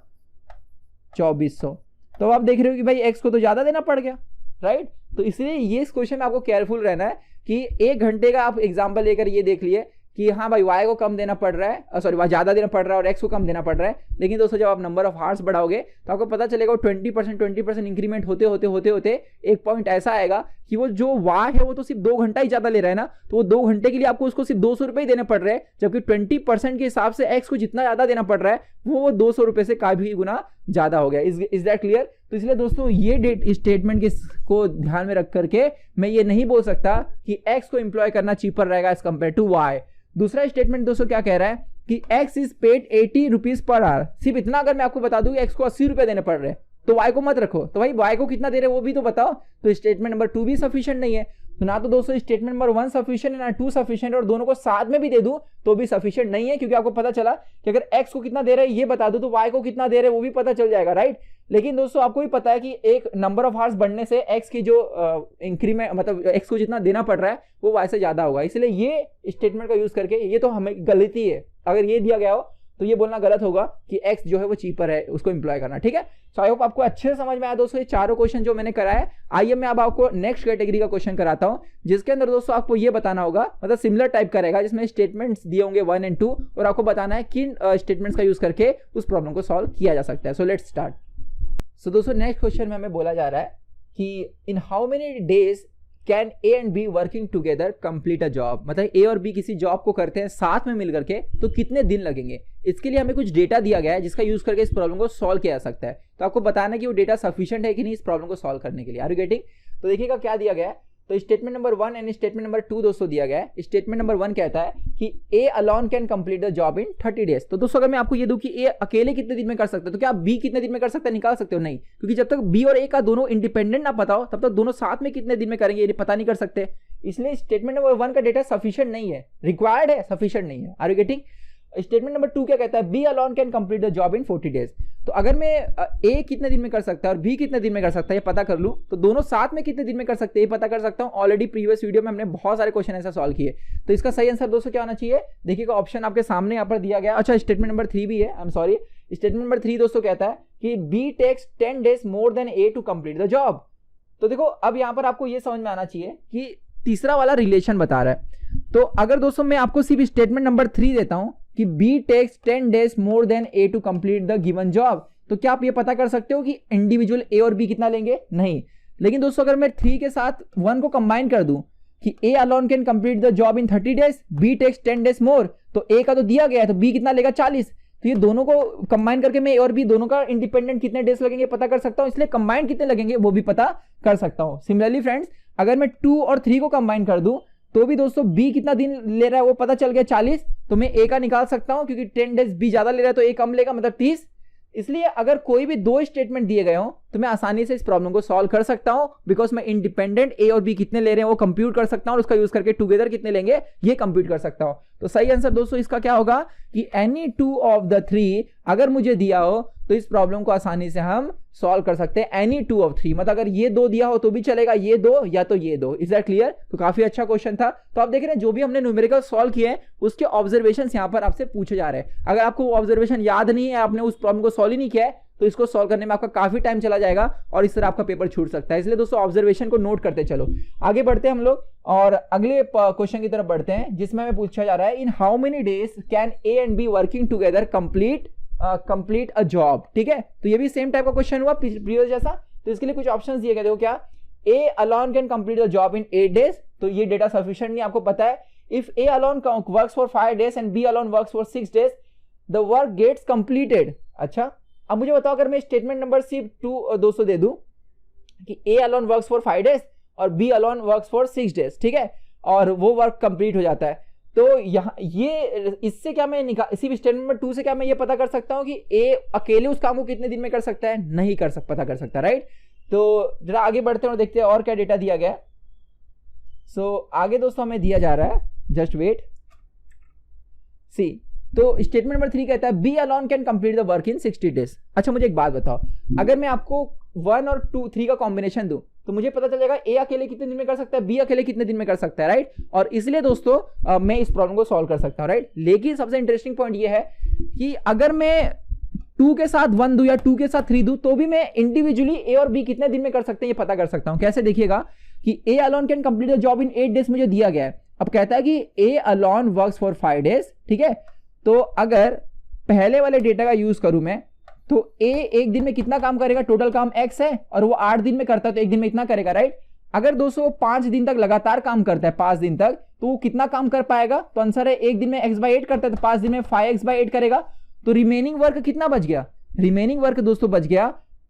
2400। तो आप देख रहे हो कि भाई X को तो ज्यादा देना पड़ गया, राइट। तो इसलिए ये इस क्वेश्चन में आपको केयरफुल रहना है कि 1 घंटे का आप एग्जांपल लेकर ये देख लिए कि हाँ भाई Y को कम देना पड़ रहा है, सॉरी Y ज्यादा देना पड़ रहा है और X को कम देना पड़ रहा है। लेकिन दोस्तों जब आप नंबर ऑफ हार्स बढ़ाओगे तो आपको पता चलेगा 20% इंक्रीमेंट होते एक पॉइंट ऐसा आएगा कि वो जो Y है वो तो सिर्फ 2 घंटा ही ज्यादा ले रहा है ना, तो वो 2 घंटे के लिए आपको उसको सिर्फ 200 रुपए ही देने पड़ रहे हैं, जबकि 20% के हिसाब से X को जितना ज्यादा देना पड़ रहा है वो 200 रुपए से काफी गुना ज्यादा हो गया। Is that clear? तो इसलिए दोस्तों ये स्टेटमेंट को ध्यान में रख करके मैं ये नहीं बोल सकता कि एक्स को एम्प्लॉय करना चीपर रहेगा एज कंपेयर टू वाई। दूसरा स्टेटमेंट दोस्तों क्या कह रहा है कि x is paid 80 rupees per hour. सिर्फ इतना अगर मैं आपको बता दूं कि एक्स को 80 रुपए देने पड़ रहे हैं तो वाई को मत रखो, तो भाई वाई को कितना दे रहे हैं वो भी तो बताओ। तो स्टेटमेंट नंबर 2 भी सफिशिएंट नहीं है। तो ना तो दोस्तों स्टेटमेंट नंबर 1 सफिशिएंट है ना 2 सफिशिएंट है, और दोनों को साथ में भी दे दूं तो भी सफिशिएंट नहीं है, क्योंकि आपको पता चला कि अगर एक्स को कितना दे रहे हैं ये बता दो तो वाई को कितना दे रहे हैं वो भी पता चल जाएगा, राइट। लेकिन दोस्तों आपको भी पता है कि एक नंबर ऑफ आवर्स बढ़ने से एक्स की जो इंक्रीमेंट मतलब एक्स को जितना देना पड़ रहा है वो वाई से ज्यादा होगा। इसलिए ये स्टेटमेंट का यूज करके ये तो हमें गलती है, अगर ये दिया गया हो तो ये बोलना गलत होगा कि एक्स जो है वो चीपर है, उसको एम्प्लॉय करना, ठीक है। सो आई होप आपको अच्छे से समझ में आया दोस्तों ये चारों क्वेश्चन जो मैंने कराया। आइए मैं अब आपको नेक्स्ट कैटेगरी का क्वेश्चन कराता हूं, जिसके अंदर दोस्तों आपको ये बताना होगा, मतलब सिमिलर टाइप का रहेगा, जिसमें स्टेटमेंट्स दिए होंगे 1 और 2 और आपको बताना है किन स्टेटमेंट्स का यूज करके उस प्रॉब्लम को सॉल्व किया जा सकता है। So let's start. सो दोस्तों नेक्स्ट क्वेश्चन में हमें बोला जा रहा है कि इन how many days can a and be working together complete a job. मतलब ए और बी किसी जॉब को करते हैं साथ में मिलकर के, तो कितने दिन लगेंगे। इसके लिए हमें कुछ डेटा दिया गया है जिसका यूज करके इस प्रॉब्लम को सॉल्व किया जा सकता है। तो आपको बताना है कि वो डेटा सफिशिएंट है कि नहीं इस प्रॉब्लम को सॉल्व करने के लिए। Are you getting? तो देखिएगा क्या दिया गया है। तो statement number 1 and statement number 2 दोस्तों दिया गया है। स्टेटमेंट नंबर 1 कहता है कि A alone can complete the job in 30 days. तो दोस्तों अगर मैं आपको ये दूं कि ए अकेले कितने दिन में कर सकते हो, तो क्या आप बी कितने दिन में कर सकते हैं निकाल सकते हो? नहीं, क्योंकि जब तक बी और ए का दोनों इंडिपेंडेंट ना पता हो तब तक दोनों साथ में कितने दिन में करेंगे ये पता नहीं कर सकते। इसलिए स्टेटमेंट नंबर 1 का डेटा सफिशिएंट नहीं है, रिक्वायर्ड है, सफिशिएंट नहीं है। Are you getting? Statement number 2 क्या कहता है? B alone can complete the job in 40 days. तो अगर मैं ए कितने दिन में कर सकता है और बी कितने दिन में कर सकता है ये पता कर लूं, तो दोनों साथ में कितने दिन में कर सकते हैं ये पता कर सकता हूं। ऑलरेडी प्रीवियस वीडियो में हमने बहुत सारे क्वेश्चन ऐसा सॉल्व किए। तो इसका सही आंसर दोस्तों क्या होना चाहिए? देखिएगा ऑप्शन आपके सामने यहाँ पर दिया गया। अच्छा स्टेटमेंट नंबर 3 भी है, I am sorry. Statement number 3 दोस्तों कहता है कि B takes 10 days more than A to complete the job. तो देखो अब यहाँ पर आपको ये समझ में आना चाहिए कि तीसरा वाला रिलेशन बता रहा है। तो अगर दोस्तों मैं आपको सिर्फ स्टेटमेंट नंबर 3 देता हूं कि B takes 10 days more than A to complete the given job, तो क्या आप ये पता कर सकते हो कि इंडिविजुअल ए और बी कितना लेंगे? नहीं। लेकिन दोस्तों अगर मैं 3 के साथ 1 को कंबाइन कर दूं कि A alone can complete the job in 30 days, B takes 10 days more, तो ए का तो दिया गया है तो बी कितना लेगा? 40। तो ये दोनों को कंबाइन करके मैं ए और बी दोनों का इंडिपेंडेंट कितने डेज लगेंगे पता कर सकता हूं, इसलिए कंबाइन कितने लगेंगे वो भी पता कर सकता हूं। सिमिलरली फ्रेंड्स अगर मैं 2 और 3 को कंबाइन कर दूं तो भी दोस्तों बी कितना दिन ले रहा है वो पता चल गया 40, तो मैं ए का निकाल सकता हूं क्योंकि 10 डेज बी ज्यादा ले रहा है तो ए कम लेगा, मतलब 30। इसलिए अगर कोई भी 2 स्टेटमेंट दिए गए हो तो मैं आसानी से इस प्रॉब्लम को सॉल्व कर सकता हूं, बिकॉज मैं इंडिपेंडेंट ए और बी कितने ले रहे हैं वो कंप्यूट कर सकता हूं और उसका यूज करके टुगेदर कितने लेंगे ये कंप्यूट कर सकता हूं। तो सही आंसर दोस्तों इसका क्या होगा कि एनी 2 ऑफ द 3 अगर मुझे दिया हो तो इस प्रॉब्लम को आसानी से हम सॉल्व कर सकते हैं। एनी 2 ऑफ 3 मतलब अगर ये 2 दिया हो तो भी चलेगा, ये 2 या तो ये 2। Is that clear? तो काफी अच्छा क्वेश्चन था। तो आप देख रहे हैं जो भी हमने न्यूमेरिकल सॉल्व किए हैं उसके ऑब्जर्वेशन यहाँ पर आपसे पूछे जा रहे हैं। अगर आपको ऑब्जर्वेशन याद नहीं है, आपने उस प्रॉब्लम को सॉल्व ही नहीं किया है, तो इसको सॉल्व करने में आपका काफी टाइम चला जाएगा और इस तरह आपका पेपर छूट सकता है। इसलिए दोस्तों ऑब्जर्वेशन को नोट करते चलो। आगे बढ़ते हैं हम लोग और अगले क्वेश्चन की तरफ बढ़ते हैं, जिसमें हमें पूछा जा रहा है in how many days can a and be working together complete a job. ठीक है, तो ये भी सेम टाइप का क्वेश्चन हुआ प्रीवियस जैसा। तो इसके लिए कुछ ऑप्शंस दिए गए, देखो क्या, A alone can complete the job in 8 days. तो ये डेटा सफिशिएंट नहीं, आपको पता है। If A alone works for 5 days and B alone works for 6 days the work gets completed. अच्छा अब मुझे बताओ अगर मैं स्टेटमेंट नंबर सिर्फ 200 दे दूं कि A alone works for 5 days और B alone works for 6 days, ठीक है, और वो वर्क कंप्लीट हो जाता है, तो यहाँ ये इससे क्या मैं इसी स्टेटमेंट नंबर 2 से क्या मैं ये पता कर सकता हूँ कि ए अकेले उस काम को कितने दिन में कर सकता है? नहीं कर सकता, पता कर सकता, राइट। तो जरा आगे बढ़ते हैं और देखते हैं और क्या डेटा दिया गया। सो आगे दोस्तों हमें दिया जा रहा है, जस्ट वेट सी। तो स्टेटमेंट नंबर 3 कहता है B alone can complete the work in 60 days. अच्छा मुझे एक बात बताओ, अगर मैं आपको 1 और 2 3 का कॉम्बिनेशन दूं तो मुझे पता चल जाएगा ए अकेले कितने दिन में कर सकता है, बी अकेले कितने दिन में कर सकता है, राइट। और इसलिए दोस्तों मैं इस प्रॉब्लम को सॉल्व कर सकता हूं, राइट। लेकिन सबसे इंटरेस्टिंग पॉइंट ये है कि अगर मैं 2 के साथ 1 दूं या 2 के साथ 3 दूं तो भी मैं इंडिविजुअली ए और बी कितने दिन में कर सकते हैं ये पता कर सकता हूं। कैसे? देखिएगा कि A alone can complete the job in 8 days मुझे दिया गया है। अब कहता है कि A alone works for 5 days, ठीक है। तो अगर पहले वाले डेटा का यूज करूं मैं तो ए एक दिन में कितना काम करेगा, टोटल काम x है, और वो 8 दिन में करता है तो एक दिन में इतना करेगा, राइट। अगर दोस्तों 5 दिन तक लगातार काम करता है 5 दिन तक तो वो कितना काम कर पाएगा? तो आंसर है एक दिन में x/8 करता है तो 5 दिन में 5x/8 करेगा। तो रिमेनिंग वर्क कितना बच गया? रिमेनिंग वर्क दोस्तों बच गया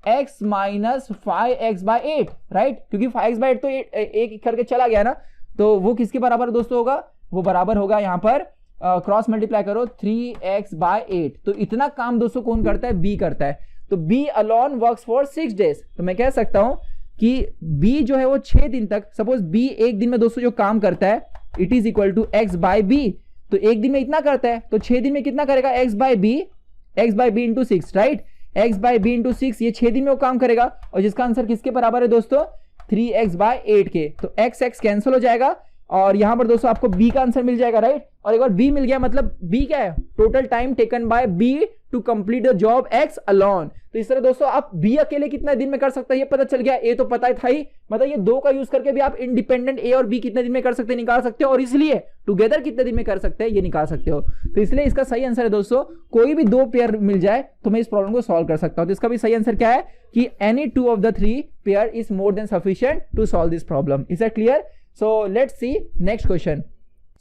x minus 5x bye 8, right, क्योंकि 5x बाय 8 तो एक करके चला गया ना, तो वो किसके बराबर दोस्तों होगा, वो बराबर होगा यहां पर क्रॉस मल्टीप्लाई करो 3x बाय 8। तो इतना काम दोस्तों कौन करता है, b करता है। तो b alone works for 6 days. तो मैं कह सकता हूं कि b जो है वो 6 दिन तक, सपोज b एक दिन में दोस्तों जो काम करता है it is equal to x by b। तो एक दिन में इतना करता है तो 6 दिन में कितना करेगा, x by b into 6, right, x by b into 6, ये 6 दिन में वो काम करेगा। और जिसका आंसर किसके बराबर है दोस्तों, 3x बाय 8 के। तो x कैंसिल हो जाएगा और यहां पर दोस्तों आपको b का आंसर मिल जाएगा, राइट। और एक बार b मिल गया मतलब b क्या है, total time taken by b to complete the job x alone. तो इस तरह दोस्तों आप b अकेले कितने दिन में कर सकते हैं ये पता चल गया, a तो पता था ही, मतलब ये दो का यूज करके भी आप इंडिपेंडेंट a और b कितने दिन में कर सकते हैं निकाल सकते हो, और इसलिए टुगेदर कितने दिन में कर सकते हैं ये निकाल सकते हो। तो इसलिए इसका सही आंसर है दोस्तों, कोई भी दो पेयर मिल जाए तो मैं इस प्रॉब्लम को सॉल्व कर सकता हूं। तो इसका भी सही आंसर क्या है कि any 2 of the 3 pair is more than sufficient to solve this problem. Is that clear? So let's see next question.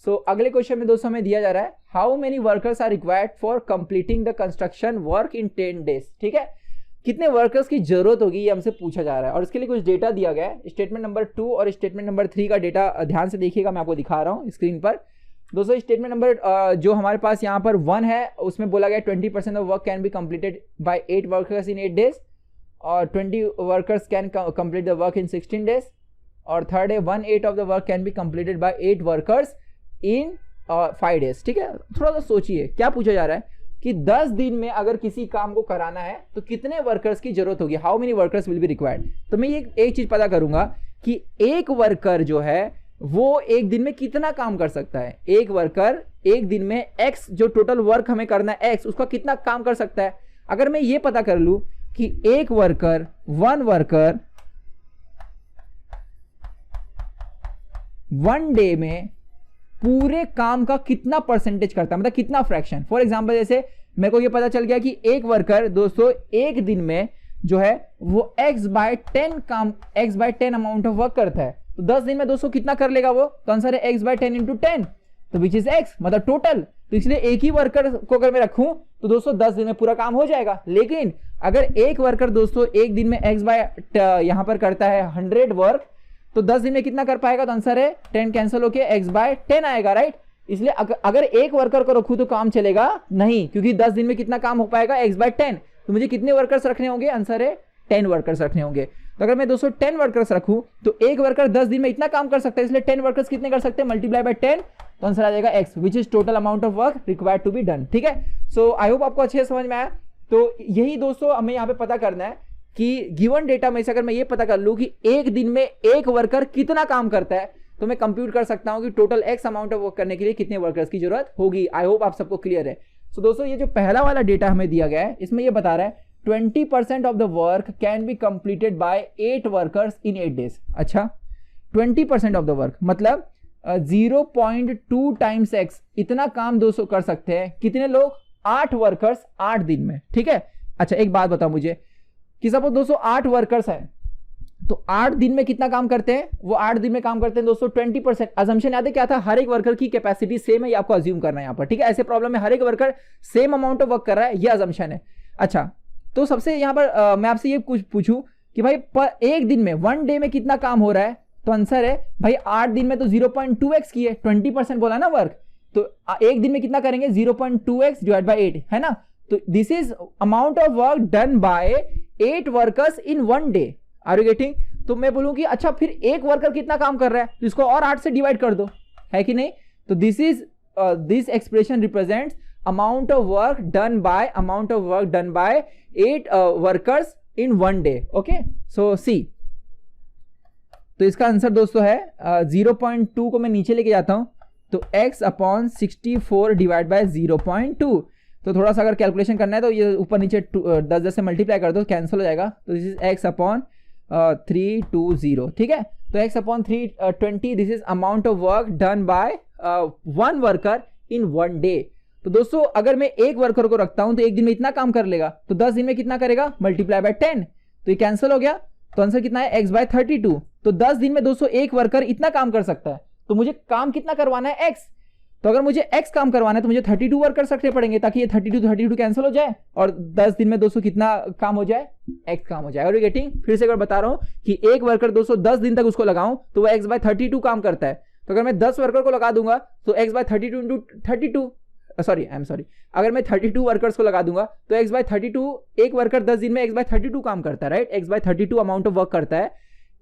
So अगले क्वेश्चन में दोस्तों हमें दिया जा रहा है how many workers are required for completing the construction work in 10 days. ठीक है, कितने वर्कर्स की जरूरत होगी ये हमसे पूछा जा रहा है, और इसके लिए कुछ डेटा दिया गया है। स्टेटमेंट नंबर 2 और स्टेटमेंट नंबर 3 का डेटा ध्यान से देखिएगा, मैं आपको दिखा रहा हूँ स्क्रीन पर। दोस्तों स्टेटमेंट नंबर जो हमारे पास यहाँ पर 1 है उसमें बोला गया 20% of work can be completed bye 8 workers in 8 days, और 20 workers can complete the work in 16 days, और थर्ड है 1/8 of the work can be completed bye 8 workers in 5 days. ठीक है, थोड़ा सा सोचिए क्या पूछा जा रहा है कि 10 दिन में अगर किसी काम को कराना है तो कितने वर्कर्स की जरूरत होगी, how many workers will be required. तो मैं ये एक चीज पता करूंगा कि एक वर्कर जो है वो एक दिन में कितना काम कर सकता है। एक वर्कर एक दिन में x जो टोटल वर्क हमें करना है x, उसका कितना काम कर सकता है। अगर मैं ये पता कर लूं कि एक वर्कर 1 वर्कर 1 डे में पूरे काम का कितना परसेंटेज करता है, मतलब कितना फ्रैक्शन। फॉर एग्जांपल जैसे मेरे को ये पता चल गया कि एक वर्कर दोस्तों एक दिन में जो है वो x by 10 amount of work करता है, तो 10 दिन में दोस्तों कितना कर लेगा वो, तो आंसर है x बाय 10 इंटू 10, तो विच इज x, मतलब टोटल। तो इसलिए एक ही वर्कर को अगर मैं रखूं तो दोस्तों 10 दिन में पूरा काम हो जाएगा। लेकिन अगर एक वर्कर दोस्तों एक दिन में x बाय यहां पर करता है 100 वर्क, तो 10 दिन में कितना कर पाएगा, तो आंसर है 10 कैंसिल होके x बाय 10 आएगा, राइट। इसलिए अगर एक वर्कर को रखूं तो काम चलेगा नहीं, क्योंकि 10 दिन में कितना काम हो पाएगा, x बाय 10। तो मुझे कितने वर्कर्स रखने होंगे, आंसर है 10 वर्कर्स रखने होंगे। तो अगर मैं दोस्तों 10 वर्कर्स रखूं तो एक वर्कर 10 दिन में इतना काम कर सकता है, इसलिए 10 वर्कर्स कितने कर सकते हैं, मल्टीप्लाई बाय 10, तो आंसर आ जाएगा x, which is total amount of work required to be done. ठीक है, सो आई होप आपको अच्छे से समझ में आया। तो यही दोस्तों हमें यहाँ पे पता करना है कि गिवन डेटा में से अगर मैं ये पता कर लूं कि एक दिन में एक वर्कर कितना काम करता है, तो मैं कंप्यूट कर सकता हूं कि total x amount of work करने के लिए कितने वर्कर्स की जरूरत होगी। आई होप आप सबको क्लियर है। सो दोस्तों ये जो पहला वाला डेटा हमें दिया गया है इसमें ये बता रहा है 20% of the work can be completed bye 8 workers in 8 days. अच्छा, 20% ऑफ द वर्क मतलब 0.2 टाइम्स x, इतना काम दोस्तों कर सकते हैं कितने लोग, 8 वर्कर्स 8 दिन में। ठीक है, अच्छा एक बात बताओ मुझे कि सपोज दोस्तों 8 वर्कर्स हैं तो 8 दिन में कितना काम करते हैं, वो 8 दिन में काम करते हैं दोस्तों 20%। अजम्पशन याद है क्या था, हर एक वर्कर की कैपेसिटी सेम है, ये आपको अज्यूम करना है यहाँ पर। ठीक है, ऐसे प्रॉब्लम में हर एक worker same amount of work कर रहा है, ये अजम्पशन है। अच्छा, तो सबसे यहाँ पर मैं आपसे ये कुछ पूछूं कि भाई एक दिन में 1 डे में कितना काम हो रहा है, तो आंसर है भाई 8 दिन में तो 0.2x की है, 20% बोला ना वर्क, तो एक दिन में कितना करेंगे 0.2x डिवाइड बाय 8 है ना। तो this is amount of work done by 8 workers in 1 day. Are you getting? तो मैं बोलूं कि अच्छा फिर एक वर्कर कितना काम कर रहा है, तो इसको और 8 से डिवाइड कर दो, है कि नहीं। तो this expression represents amount of work done by 8 workers in 1 day. Okay, so see, तो इसका आंसर दोस्तों है 0.2 को मैं नीचे लेके जाता हूं तो x अपॉन 64 डिवाइड बाय 0.2। तो थोड़ा सा अगर कैलकुलेशन करना है तो ये ऊपर नीचे 10 से मल्टीप्लाई कर दो, कैंसिल हो जाएगा। तो दिस इज x अपॉन 320। ठीक है, तो x upon 320 this is amount of work done bye 1 worker in 1 day. तो दोस्तों अगर मैं एक वर्कर को रखता हूं तो एक दिन में इतना काम कर लेगा, तो 10 दिन में कितना करेगा, मल्टीप्लाई बाय 10, तो ये कैंसिल हो गया। तो आंसर कितना है, x बाय 32। तो 10 दिन में दोस्तों एक वर्कर इतना काम कर सकता है, तो मुझे काम कितना करवाना है x। तो अगर मुझे x काम करवाना है तो मुझे 32 वर्कर्स रखने पड़ेंगे ताकि ये 32 कैंसिल हो जाए और 10 दिन में दोस्तों कितना काम हो जाए, x काम हो जाए। और गेटिंग, फिर से अगर बता रहा हूं कि एक वर्कर दोस्तों 10 दिन तक उसको लगाऊं तो वो x बाय 32 काम करता है। तो अगर मैं 10 वर्कर को लगा दूंगा तो x बाय 32 इंटू 32, अगर मैं 32 वर्कर्स को लगा दूंगा तो x बाय 32, एक वर्कर 10 दिन में x बाय 32 काम करता है, right. x by 32 amount of work करता है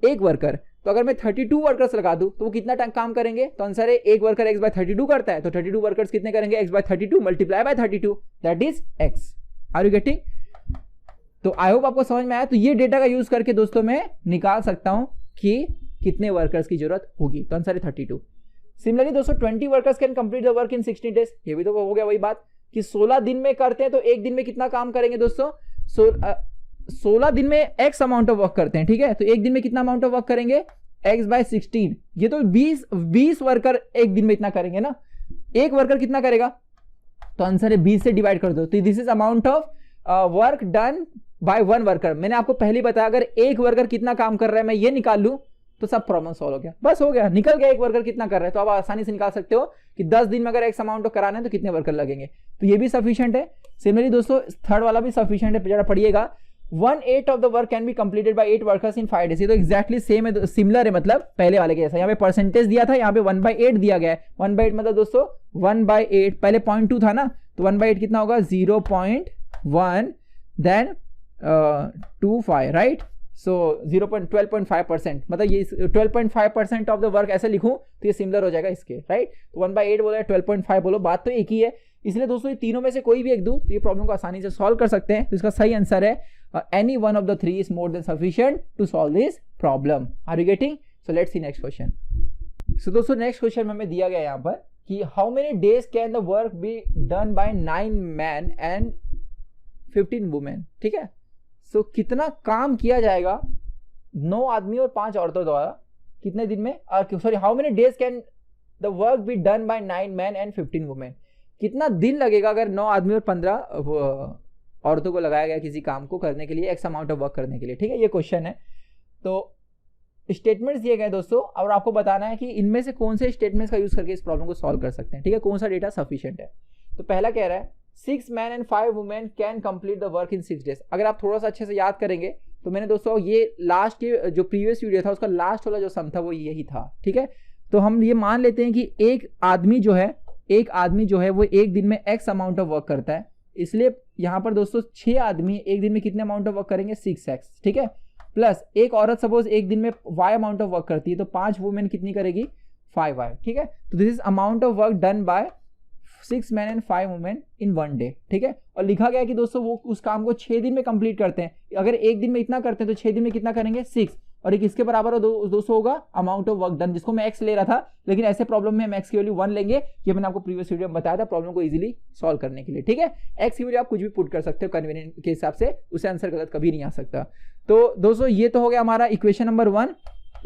एक वर्कर। तो अगर मैं 32 वर्कर्स लगा दूं तो वो कितना टाइम काम करेंगे, तो आंसर है एक वर्कर x बाय 32 करता है, तो 32 वर्कर्स कितने करेंगे, x by 32 multiply by 32, that is x। Are you getting? तो आई होप आपको समझ में आया। तो ये डेटा का यूज करके दोस्तों मैं निकाल सकता हूं कि कितने वर्कर्स की जरूरत होगी, तो आंसर है 32। सिमिलरली दोस्तों 20 workers can complete the work in 16 days. ये भी तो हो गया वही बात कि 16 दिन में करते हैं तो एक दिन में कितना काम करेंगे दोस्तों, 16 दिन में x अमाउंट ऑफ वर्क करते हैं, ठीक है। तो एक दिन में कितना अमाउंट ऑफ वर्क करेंगे, x बाय 16। ये तो 20 वर्कर एक दिन में इतना करेंगे ना, एक वर्कर कितना करेगा, तो आंसर है 20 से डिवाइड कर दो। तो this is amount of work done by one worker. मैंने आपको पहले ही बताया अगर एक वर्कर कितना काम कर रहा है मैं ये निकाल लूं तो सब प्रॉब्लम सॉल्व हो गया, बस हो गया, निकल गया एक वर्कर कितना कर रहा है। तो आप आसानी से निकाल सकते हो कि 10 दिन में अगर x अमाउंट ऑफ कराना है तो कितने वर्कर लगेंगे, तो ये भी सफिशिएंट है। सिमिलरली दोस्तों थर्ड वाला भी सफिशिएंट है, जरा पढ़िएगा। 1/8 of the work can be completed bye 8 workers in 5 days. ये तो एक्जैक्टली सेम है, सिमिलर है, मतलब पहले वाले के जैसा। यहाँ पे परसेंटेज दिया था, यहाँ पे 1/8 दिया गया है। 1/8 मतलब दोस्तों 1/8, पहले 0.2 था ना, तो 1/8 कितना होगा 0.1 देन 25, राइट। सो 12.5%, मतलब ये 12.5% ऑफ द वर्क ऐसे लिखूं तो ये सिमिलर हो जाएगा इसके, राइट। तो 1/8 बोलो या 12.5 बोलो, बात तो एक ही है। इसलिए दोस्तों ये तीनों में से कोई भी एक दूं तो ये प्रॉब्लम को आसानी से सॉल्व कर सकते हैं। तो इसका सही आंसर है any one of the three is more than sufficient to solve this problem. Are you getting? So let's see next question. सो दोस्तों नेक्स्ट क्वेश्चन में हमें दिया गया यहाँ पर कि how many days can the work be done by 9 man and 15 women, ठीक है। सो कितना काम किया जाएगा 9 आदमी और 5 औरतों द्वारा कितने दिन में, sorry how many days can the work be done by 9 man and 15 women. कितना दिन लगेगा अगर 9 आदमी और 15 औरतों को लगाया गया किसी काम को करने के लिए, एक्स अमाउंट ऑफ वर्क करने के लिए, ठीक है। ये क्वेश्चन है। तो स्टेटमेंट्स दिए गए दोस्तों और आपको बताना है कि इनमें से कौन से स्टेटमेंट्स का यूज करके इस प्रॉब्लम को सॉल्व कर सकते हैं, ठीक है, कौन सा डेटा सफिशिएंट है। तो पहला कह रहा है 6 man and 5 women can complete the work in 6 days. अगर आप थोड़ा सा अच्छे से याद करेंगे तो मैंने दोस्तों ये लास्ट के जो प्रीवियस वीडियो था उसका लास्ट वाला जो सम था वो यही था, ठीक है। तो हम ये मान लेते हैं कि एक आदमी जो है वो एक दिन में x अमाउंट ऑफ वर्क करता है, इसलिए यहाँ पर दोस्तों 6 आदमी एक दिन में कितने अमाउंट ऑफ वर्क करेंगे 6x, ठीक है। प्लस एक औरत सपोज एक दिन में y अमाउंट ऑफ वर्क करती है तो 5 वुमेन कितनी करेगी 5y, ठीक है। तो this is amount of work done bye 6 man and 5 women in 1 day, ठीक है। और लिखा गया कि दोस्तों वो उस काम को 6 दिन में कंप्लीट करते हैं। अगर एक दिन में इतना करते हैं तो 6 दिन में कितना करेंगे 6, और एक इसके बराबर दोस्तों होगा अमाउंट ऑफ वर्क डन, जिसको मैं x ले रहा था, लेकिन ऐसे प्रॉब्लम में हम x की वैल्यू 1 लेंगे। ये मैंने आपको प्रीवियस वीडियो में बताया था प्रॉब्लम को इजीली सॉल्व करने के लिए, ठीक है। x की वैल्यू आप कुछ भी पुट कर सकते हो कन्वीनियंट के हिसाब से, उसे आंसर गलत कभी नहीं आ सकता। तो दोस्तों ये तो हो गया हमारा इक्वेशन नंबर 1।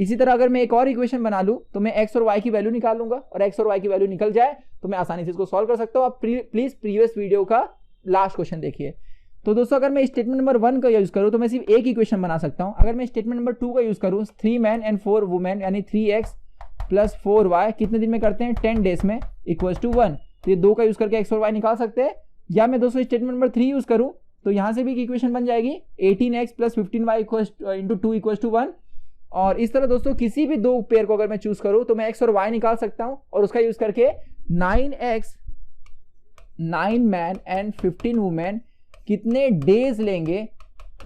इसी तरह अगर मैं एक और इक्वेशन बना लूं तो मैं x और y की वैल्यू निकाल लूंगा, और x और y की वैल्यू निकल जाए तो मैं आसानी से इसको सॉल्व कर सकता हूं। आप प्लीज प्रीवियस वीडियो का लास्ट क्वेश्चन देखिए। तो दोस्तों अगर मैं स्टेटमेंट नंबर 1 का यूज करूं तो मैं सिर्फ एक इक्वेशन बना सकता हूं। अगर मैं स्टेटमेंट नंबर 2 का यूज करूं 3 मैन एंड 4 वुमेन यानी 3x प्लस 4y कितने दिन में करते हैं 10 डेज में इक्वल्स टू 1। तो ये 2 का यूज करके x और y निकाल सकते हैं। या मैं दोस्तों स्टेटमेंट नंबर 3 यूज करूं तो यहां से भी एक इक्वेशन बन जाएगी 18x plus 15y into 2 equals to 1। और इस तरह दोस्तों किसी भी दो पेयर को अगर मैं चूज करूं तो मैं x और y निकाल सकता हूं, और उसका यूज करके 9x 9 मैन एंड 15 वुमेन कितने डेज लेंगे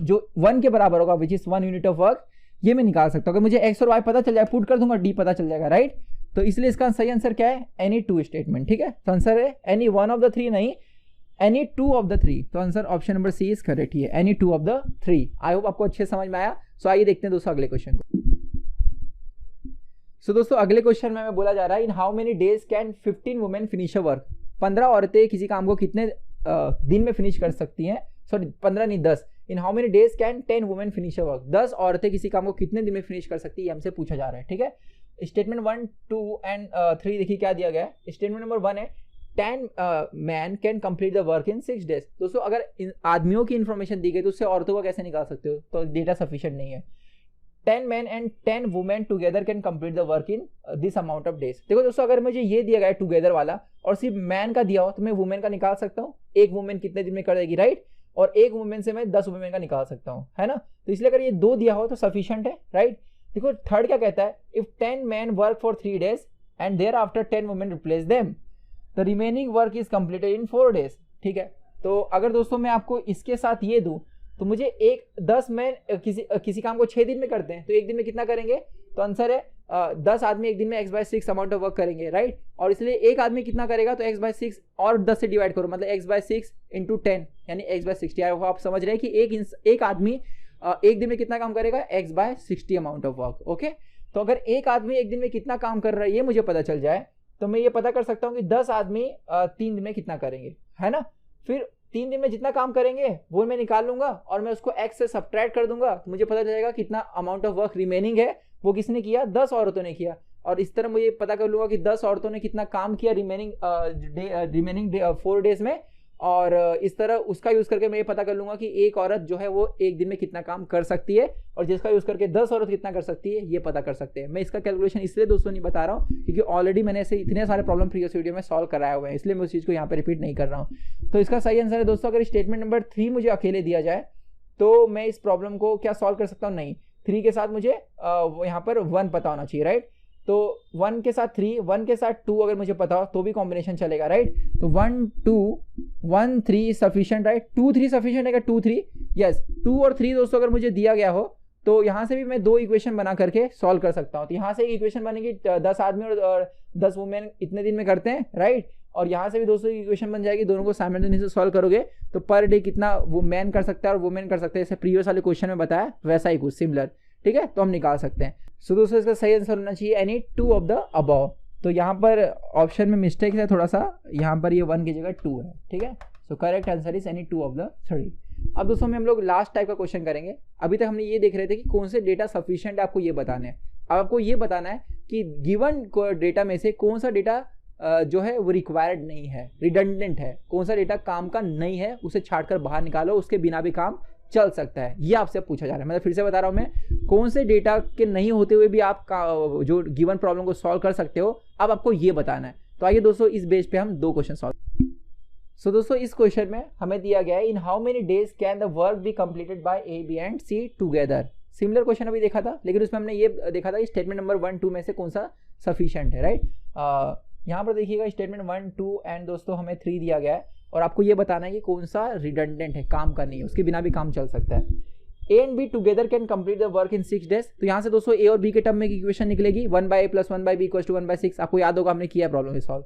जो 1 के बराबर होगा, which is 1 unit of work, ये मैं निकाल सकता हूं। अगर मुझे x और y पता चल जाए पुट कर दूंगा, d पता चल जाएगा, राइट। तो इसलिए इसका सही आंसर क्या है एनी 2 स्टेटमेंट, ठीक है। तो आंसर है एनी 1 ऑफ द 3 नहीं, एनी 2 ऑफ द 3। तो answer option number C is correct ही है, any 2 of the 3। I hope आपको अच्छे समझ में आया। सो आइए देखते हैं दोस्तों अगले क्वेश्चन को। सो दोस्तों अगले क्वेश्चन में बोला जा रहा है in how many days can 15 women finish a work. 15 औरतें किसी काम को कितने दिन में फिनिश कर सकती हैं, सॉरी 15 नहीं 10। इन how many days can 10 women finish a work. 10 औरतें किसी काम को कितने दिन में फिनिश कर सकती है हमसे पूछा जा रहा है, ठीक है। स्टेटमेंट 1, 2 एंड 3 देखिए क्या दिया गया है। स्टेटमेंट नंबर 1 है 10 man can complete the work in 6 days. दोस्तों अगर आदमियों की इंफॉर्मेशन दी गई तो उससे औरतों को कैसे निकाल सकते हो, तो डेटा सफिशिएंट नहीं है। 10 men and 10 women together can complete the work in this amount of days। देखो दोस्तों, अगर मुझे ये दिया गया टुगेदर वाला और सिर्फ मैन का दिया हो तो मैं वुमेन का निकाल सकता हूँ, एक वुमेन कितने दिन में कर देगी, राइट। और एक वुमेन से मैं 10 वुमेन का निकाल सकता हूँ, है ना। तो इसलिए अगर ये 2 दिया हो तो सफिशिएंट है, राइट। देखो थर्ड क्या कहता है, if 10 men work for 3 days and thereafter 10 women replace them, the remaining work is completed in 4 days। ठीक है, तो अगर दोस्तों मैं आपको इसके साथ ये दूं तो मुझे 10 मैन किसी काम को 6 दिन में करते हैं तो एक दिन में कितना करेंगे, तो आंसर है 10 आदमी एक दिन में x/6 अमाउंट ऑफ वर्क करेंगे, राइट। और इसलिए एक आदमी कितना करेगा तो x/6 और 10 से डिवाइड करो, मतलब x/6 × 10 यानी x/60। आप समझ रहे हैं कि एक आदमी एक दिन में कितना काम करेगा, x/60 amount of work. Okay, तो अगर एक आदमी एक दिन में कितना काम कर रहा है ये मुझे पता चल जाए तो मैं ये पता कर सकता हूँ कि 10 आदमी 3 दिन में कितना करेंगे, है ना। फिर 3 दिन में जितना काम करेंगे वो मैं निकाल लूंगा और मैं उसको x से सब्ट्रैक्ट कर दूंगा तो मुझे पता चलेगा कितना अमाउंट ऑफ वर्क रिमेनिंग है, वो किसने किया, 10 औरतों ने किया। और इस तरह मुझे पता कर लूंगा कि 10 औरतों ने कितना काम किया रिमेनिंग 4 डेज में, और इस तरह उसका यूज करके मैं ये पता कर लूंगा कि एक औरत जो है वो एक दिन में कितना काम कर सकती है, और जिसका यूज करके 10 औरत कितना कर सकती है ये पता कर सकते हैं। मैं इसका कैलकुलेशन इसलिए दोस्तों नहीं बता रहा हूँ क्योंकि ऑलरेडी मैंने ऐसे इतने सारे प्रॉब्लम प्रीवियस वीडियो में सॉल्व कराया हुए हैं, इसलिए मैं उस चीज़ को यहाँ पे रिपीट नहीं कर रहा हूँ। तो इसका सही आंसर है दोस्तों, अगर स्टेटमेंट नंबर 3 मुझे अकेले दिया जाए तो मैं इस प्रॉब्लम को क्या सॉल्व कर सकता हूँ, नहीं, 3 के साथ मुझे यहाँ पर 1 पता होना चाहिए, राइट। तो 1 के साथ 3, 1 के साथ 2 अगर मुझे पता हो तो भी कॉम्बिनेशन चलेगा, राइट। तो 1 2 1 3 सफिशिएंट, राइट। 2 3 सफिशिएंट है क्या, 2 3, यस। 2 और 3 दोस्तों अगर मुझे दिया गया हो तो यहाँ से भी मैं 2 इक्वेशन बना करके सॉल्व कर सकता हूँ। तो यहाँ से एक इक्वेशन बनेगी 10 आदमी और 10 वुमेन इतने दिन में करते हैं, राइट। और यहाँ से भी दोस्तों इक्वेशन बन जाएगी, दोनों को साइमल्टेनियसली सॉल्व करोगे तो पर डे कितना वो मैन कर सकता है और वुमेन कर सकते हैं, जैसे प्रीवियस वाले क्वेश्चन में बताया वैसा ही कुछ सिमिलर, ठीक है। तो हम निकाल सकते हैं। सो दोस्तों इसका सही आंसर होना चाहिए एनी 2 ऑफ द अबव। तो यहाँ पर ऑप्शन में मिस्टेक है थोड़ा सा, यहाँ पर ये 1 की जगह 2 है, ठीक है। So correct answer is any 2 of the 3। अब दोस्तों में हम लोग लास्ट टाइप का क्वेश्चन करेंगे। अभी तक हमने ये देख रहे थे कि कौन से डेटा सफिशिएंट है, आपको ये बताना है। अब आपको ये बताना है कि गिवन डेटा में से कौन सा डेटा जो है वो रिक्वायर्ड नहीं है, रिडंडेंट है, कौन सा डेटा काम का नहीं है, उसे छाट कर बाहर निकालो, उसके बिना भी काम चल सकता है। ये आपसे पूछा जा रहा है। मतलब फिर से बता रहा हूं मैं, कौन से डेटा के नहीं होते हुए भी आप जो गिवन प्रॉब्लम को सॉल्व कर सकते हो, अब आपको ये बताना है। तो आइए दोस्तों इस बेस पे हम 2 क्वेश्चन सॉल्व। सो दोस्तों इस क्वेश्चन में हमें दिया गया है in how many days can the work be completed by A B and C together. Similar question अभी देखा था, लेकिन उसमें हमने ये देखा था कि स्टेटमेंट नंबर 1 2 में से कौन सा सफिशिएंट है, राइट। यहाँ पर देखिएगा स्टेटमेंट 1 2 एंड दोस्तों हमें 3 दिया गया है और आपको ये बताना है कि कौन सा रिडंडेंट है, काम का नहीं है, उसके बिना भी काम चल सकता है। A and B together can complete the work in 6 days. तो यहाँ से दोस्तों ए और बी के टर्म में इक्वेशन निकलेगी 1/a + 1/b = 1/6। आपको याद होगा हमने किया प्रॉब्लम में सॉल्व।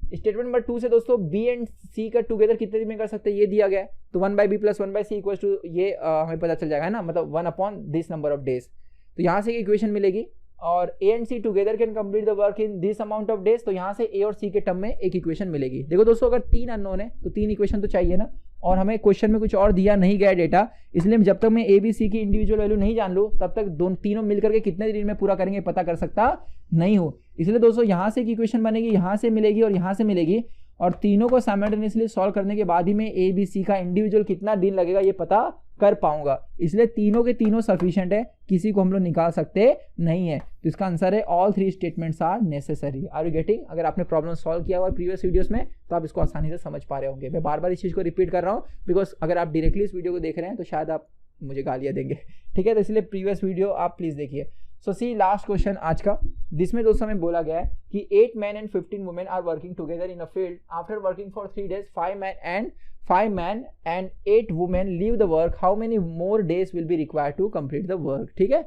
स्टेटमेंट नंबर 2 से दोस्तों बी एंड सी का टुगेदर कितने दिन में कर सकते हैं ये दिया गया है, तो 1/b + 1/c = ये हमें पता चल जाएगा, है ना, मतलब 1/this नंबर ऑफ डेज। तो यहाँ से एक इक्वेशन मिलेगी और A and C together can complete the work in this amount of days. तो यहाँ से ए और सी के टर्म में एक इक्वेशन मिलेगी। देखो दोस्तों अगर 3 अननोन है तो 3 इक्वेशन तो चाहिए ना, और हमें क्वेश्चन में कुछ और दिया नहीं गया डेटा, इसलिए जब तक मैं ए बी सी की इंडिविजुअल वैल्यू नहीं जान लूँ तब तक तीनों मिलकर के कितने दिन में पूरा करेंगे पता कर सकता नहीं हो। इसलिए दोस्तों यहाँ से एक इक्वेशन बनेगी, यहाँ से मिलेगी और यहाँ से मिलेगी, और तीनों को साइमल्टेनियसली सॉल्व करने के बाद ही मैं ए बी सी का इंडिविजुअल कितना दिन लगेगा ये पता कर पाऊंगा। इसलिए तीनों के तीनों सफिशिएंट है, किसी को हम लोग निकाल सकते नहीं है। तो इसका आंसर है all 3 statements are necessary. Are you getting? अगर आपने प्रॉब्लम सॉल्व किया हुआ प्रीवियस वीडियोस में तो आप इसको आसानी से समझ पा रहे होंगे। मैं बार बार इस चीज़ को रिपीट कर रहा हूँ बिकॉज अगर आप डायरेक्टली इस वीडियो को देख रहे हैं तो शायद आप मुझे गालियाँ देंगे, ठीक है। तो इसलिए प्रीवियस वीडियो आप प्लीज़ देखिए। सो सी लास्ट क्वेश्चन आज का, जिसमें दोस्तों में बोला गया है कि 8 men and 15 women are working together in a field after working for 3 days 5 men and 8 women leave the work, how many more days will be required to complete the work, ठीक है।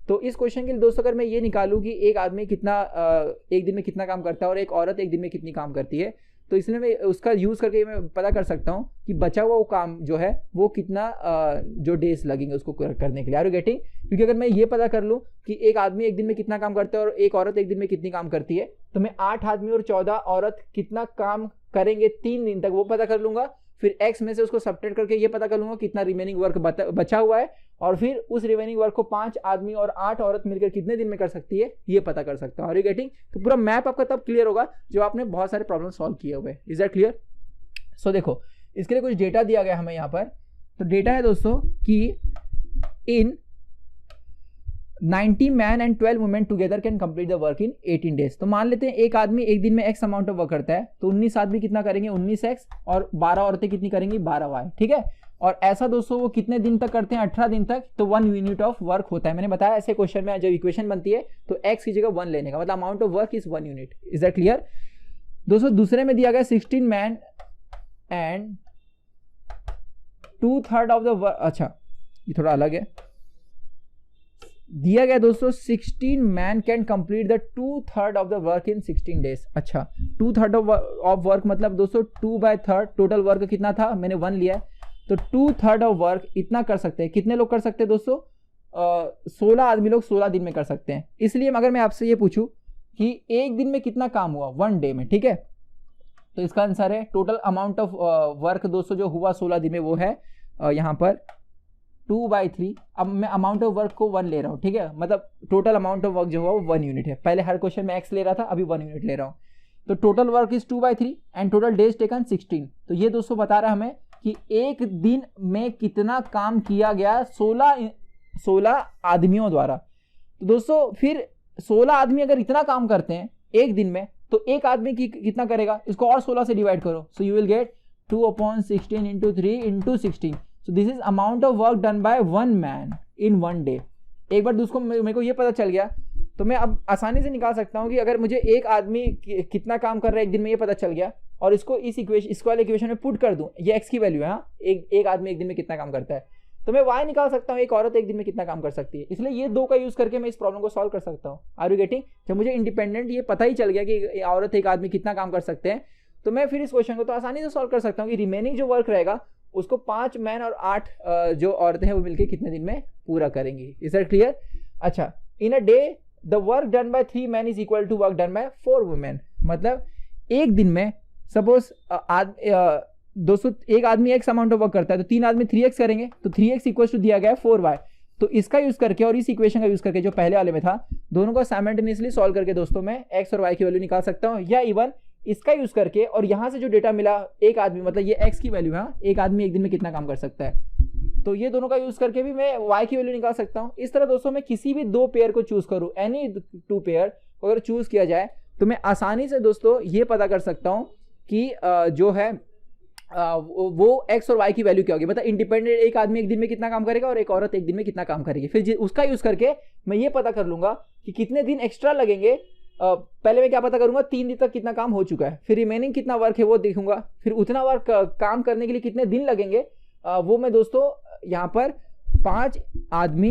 तो इस क्वेश्चन के लिए दोस्तों अगर मैं ये निकालूं कि एक आदमी कितना एक दिन में कितना काम करता है और एक औरत एक दिन में कितनी काम करती है, तो इसलिए मैं उसका यूज़ करके मैं पता कर सकता हूँ कि बचा हुआ वो काम जो है वो कितना जो डेज लगेंगे उसको करने के लिए। Are you getting? क्योंकि अगर मैं ये पता कर लूँ कि एक आदमी एक दिन में कितना काम करता है और एक औरत एक दिन में कितनी काम करती है, तो मैं 8 आदमी और 14 औरत कितना काम करेंगे 3 दिन तक वो पता कर लूँगा। फिर x में से उसको सब्ट्रैक्ट करके ये पता कर लूँगा कितना रिमेनिंग वर्क बचा हुआ है, और फिर उस रिमेनिंग वर्क को 5 आदमी और 8 औरत मिलकर कितने दिन में कर सकती है ये पता कर सकता हूँ। Are you getting? तो पूरा मैप आपका तब क्लियर होगा जब आपने बहुत सारे प्रॉब्लम सॉल्व किए हुए। Is that clear? सो देखो इसके लिए कुछ डेटा दिया गया हमें यहाँ पर। तो डेटा है दोस्तों कि इन 90 man and 12 women together can complete the work in 18 days. तो मान लेते हैं एक आदमी एक दिन में एक्स अमाउंट ऑफ वर्क करता है, तो 19 आदमी कितना करेंगे 19x, और 12 औरतें कितनी करेंगी 12y, ठीक है। और ऐसा दोस्तों वो कितने दिन तक करते हैं 18 दिन तक, तो 1 यूनिट ऑफ वर्क होता है। मैंने बताया ऐसे क्वेश्चन में जब इक्वेशन बनती है तो x की जगह 1 लेने का, मतलब amount of work is 1 unit. Is that clear दोस्तों। दूसरे में दिया गया 16 man and 2/3 of the work, अच्छा ये थोड़ा अलग है, दिया गया दोस्तों 16 man can complete the 2/3 of the work in 16 days. अच्छा 2/3 ऑफ वर्क मतलब दोस्तों 2/3, टोटल वर्क कितना था मैंने 1 लिया है, तो 2/3 ऑफ वर्क इतना कर सकते हैं। कितने लोग कर सकते हैं दोस्तों 16 आदमी लोग 16 दिन में कर सकते हैं। इसलिए अगर मैं आपसे ये पूछूं कि एक दिन में कितना काम हुआ 1 डे में, ठीक है, तो इसका आंसर है टोटल अमाउंट ऑफ वर्क दोस्तों जो हुआ 16 दिन में वो है यहाँ पर 2/3। अब मैं अमाउंट ऑफ वर्क को 1 ले रहा हूँ, ठीक है, मतलब टोटल अमाउंट ऑफ वर्क जो हुआ वो 1 यूनिट है। पहले हर क्वेश्चन में x ले रहा था, अभी 1 यूनिट ले रहा हूँ। तो total work is 2/3 and total days taken 16। तो ये दोस्तों बता रहा है हमें कि एक दिन में कितना काम किया गया 16 आदमियों द्वारा। तो दोस्तों फिर 16 आदमी अगर इतना काम करते हैं एक दिन में, तो एक आदमी की कितना करेगा, इसको और 16 से डिवाइड करो, so you will get 2/16 into 3 into 16। So this is amount of work done by 1 man in 1 day। एक बार दोस्तों मेरे को ये पता चल गया तो मैं अब आसानी से निकाल सकता हूँ कि अगर मुझे एक आदमी कितना काम कर रहा है एक दिन में ये पता चल गया, और इसको इस वाले इक्वेशन में पुट कर दूं, ये x की वैल्यू है, हाँ, एक आदमी एक दिन में कितना काम करता है, तो मैं y निकाल सकता हूँ एक औरत एक दिन में कितना काम कर सकती है। इसलिए ये 2 का यूज करके मैं इस प्रॉब्लम को सॉल्व कर सकता हूँ। Are you getting? जब मुझे इंडिपेंडेंट ये पता ही चल गया कि औरत एक आदमी कितना काम कर सकते हैं, तो मैं फिर इस क्वेश्चन को तो आसानी से सॉल्व कर सकता हूँ कि रिमेनिंग जो वर्क रहेगा उसको 5 मैन और 8 जो औरतें हैं वो मिलकर कितने दिन में पूरा करेंगी। Is that clear? अच्छा, in a day the work done by 3 man is equal to work done by 4 women. मतलब एक दिन में सपोज दोस्तों एक आदमी x अमाउंट ऑफ वर्क करता है, तो 3 आदमी 3x करेंगे, तो 3x इक्वल टू दिया गया है 4y। तो इसका यूज करके और इस इक्वेशन का यूज करके जो पहले वाले में था, दोनों को साइमल्टेनियसली सॉल्व करके दोस्तों मैं x और y की वैल्यू निकाल सकता हूँ, या इवन इसका यूज करके और यहां से जो डेटा मिला एक आदमी, मतलब ये x की वैल्यू है, एक आदमी एक दिन में कितना काम कर सकता है, तो ये दोनों का यूज करके भी मैं y की वैल्यू निकाल सकता हूं। इस तरह दोस्तों मैं किसी भी 2 पेयर को चूज करूं, एनी 2 पेयर अगर चूज किया जाए तो मैं आसानी से दोस्तों ये पता कर सकता हूं कि जो है वो x और y की वैल्यू क्या होगी। मतलब इंडिपेंडेंट एक आदमी एक दिन में कितना काम करेगा और एक औरत एक दिन में कितना काम करेगी, फिर उसका यूज करके मैं ये पता कर लूंगा कि कितने दिन एक्स्ट्रा लगेंगे। पहले मैं क्या पता करूंगा 3 दिन तक कितना काम हो चुका है, फिर रिमेनिंग कितना वर्क है वो देखूंगा, फिर उतना वर्क काम करने के लिए कितने दिन लगेंगे वो मैं दोस्तों यहाँ पर 5 आदमी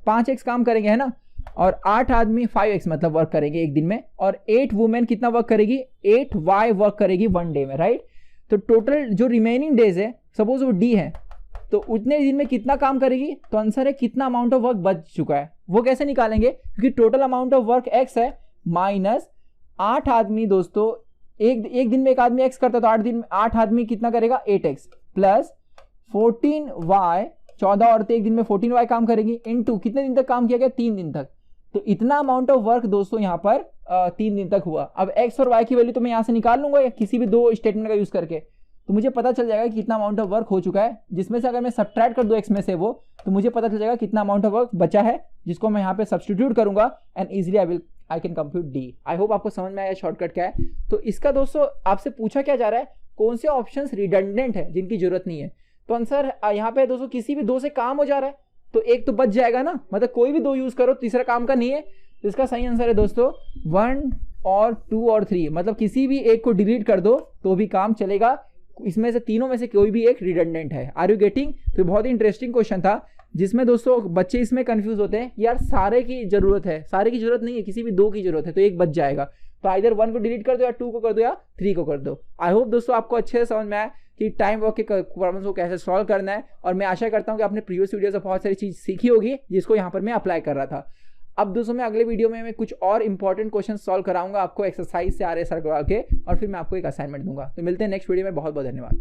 5x काम करेंगे, है ना, और 8 आदमी 5x मतलब वर्क करेंगे एक दिन में, और 8 वुमेन कितना वर्क करेगी 8y वर्क करेगी 1 डे में, राइट। तो टोटल जो रिमेनिंग डेज है सपोज वो d है, तो उतने दिन में कितना काम करेगी, तो आंसर है कितना अमाउंट ऑफ वर्क बच चुका है। वो कैसे निकालेंगे, क्योंकि total amount of work x है माइनस 8 आदमी दोस्तों एक दिन में एक आदमी x करता है, तो 8 दिन में 8 आदमी कितना करेगा 8x प्लस 14y, 14 औरतें एक दिन में 14y काम करेगी, इनटू कितने दिन तक काम किया गया 3 दिन तक, तो इतना अमाउंट ऑफ वर्क दोस्तों यहाँ पर 3 दिन तक हुआ। अब x और y की वैल्यू तो मैं यहाँ से निकाल लूंगा या किसी भी 2 स्टेटमेंट का यूज करके, तो मुझे पता चल जाएगा कि कितना अमाउंट ऑफ वर्क हो चुका है, जिसमें से अगर मैं सब्ट्रैक्ट कर दूं x में से वो, तो मुझे पता चल जाएगा कितना अमाउंट ऑफ वर्क बचा है, जिसको मैं यहाँ पे सब्स्टिट्यूट करूंगा and easily I can compute d। I hope आपको समझ में आया शॉर्टकट क्या है। तो इसका दोस्तों आपसे पूछा क्या जा रहा है, कौन से ऑप्शंस रिडंडेंट है जिनकी जरूरत नहीं है, तो आंसर यहाँ पे दोस्तों किसी भी 2 से काम हो जा रहा है तो एक तो बच जाएगा ना, मतलब कोई भी 2 यूज करो, तीसरा काम का नहीं है, तो इसका सही आंसर है दोस्तों 1 और 2 और 3, मतलब किसी भी एक को डिलीट कर दो तो भी काम चलेगा, इसमें से तीनों में से कोई भी एक रिडंडेंट है। Are you getting? तो बहुत ही इंटरेस्टिंग क्वेश्चन था, जिसमें दोस्तों बच्चे इसमें कंफ्यूज होते हैं यार सारे की जरूरत है, सारे की जरूरत नहीं है, किसी भी 2 की जरूरत है, तो एक बच जाएगा, तो आइदर 1 को डिलीट कर दो या 2 को कर दो या 3 को कर दो। आई होप दोस्तों आपको अच्छे से समझ में आया कि टाइम वर्क के प्रॉब्लम्स को कैसे सॉल्व करना है, और मैं आशा करता हूँ कि आपने प्रीवियस वीडियो से बहुत सारी चीज सीखी होगी जिसको यहाँ पर मैं अप्लाई कर रहा था। अब दोस्तों मैं अगले वीडियो में मैं कुछ और इंपॉर्टेंट क्वेश्चन सॉल्व कराऊंगा आपको एक्सरसाइज से RSR करवा के, और फिर मैं आपको एक असाइनमेंट दूंगा। तो मिलते हैं नेक्स्ट वीडियो में, बहुत बहुत धन्यवाद।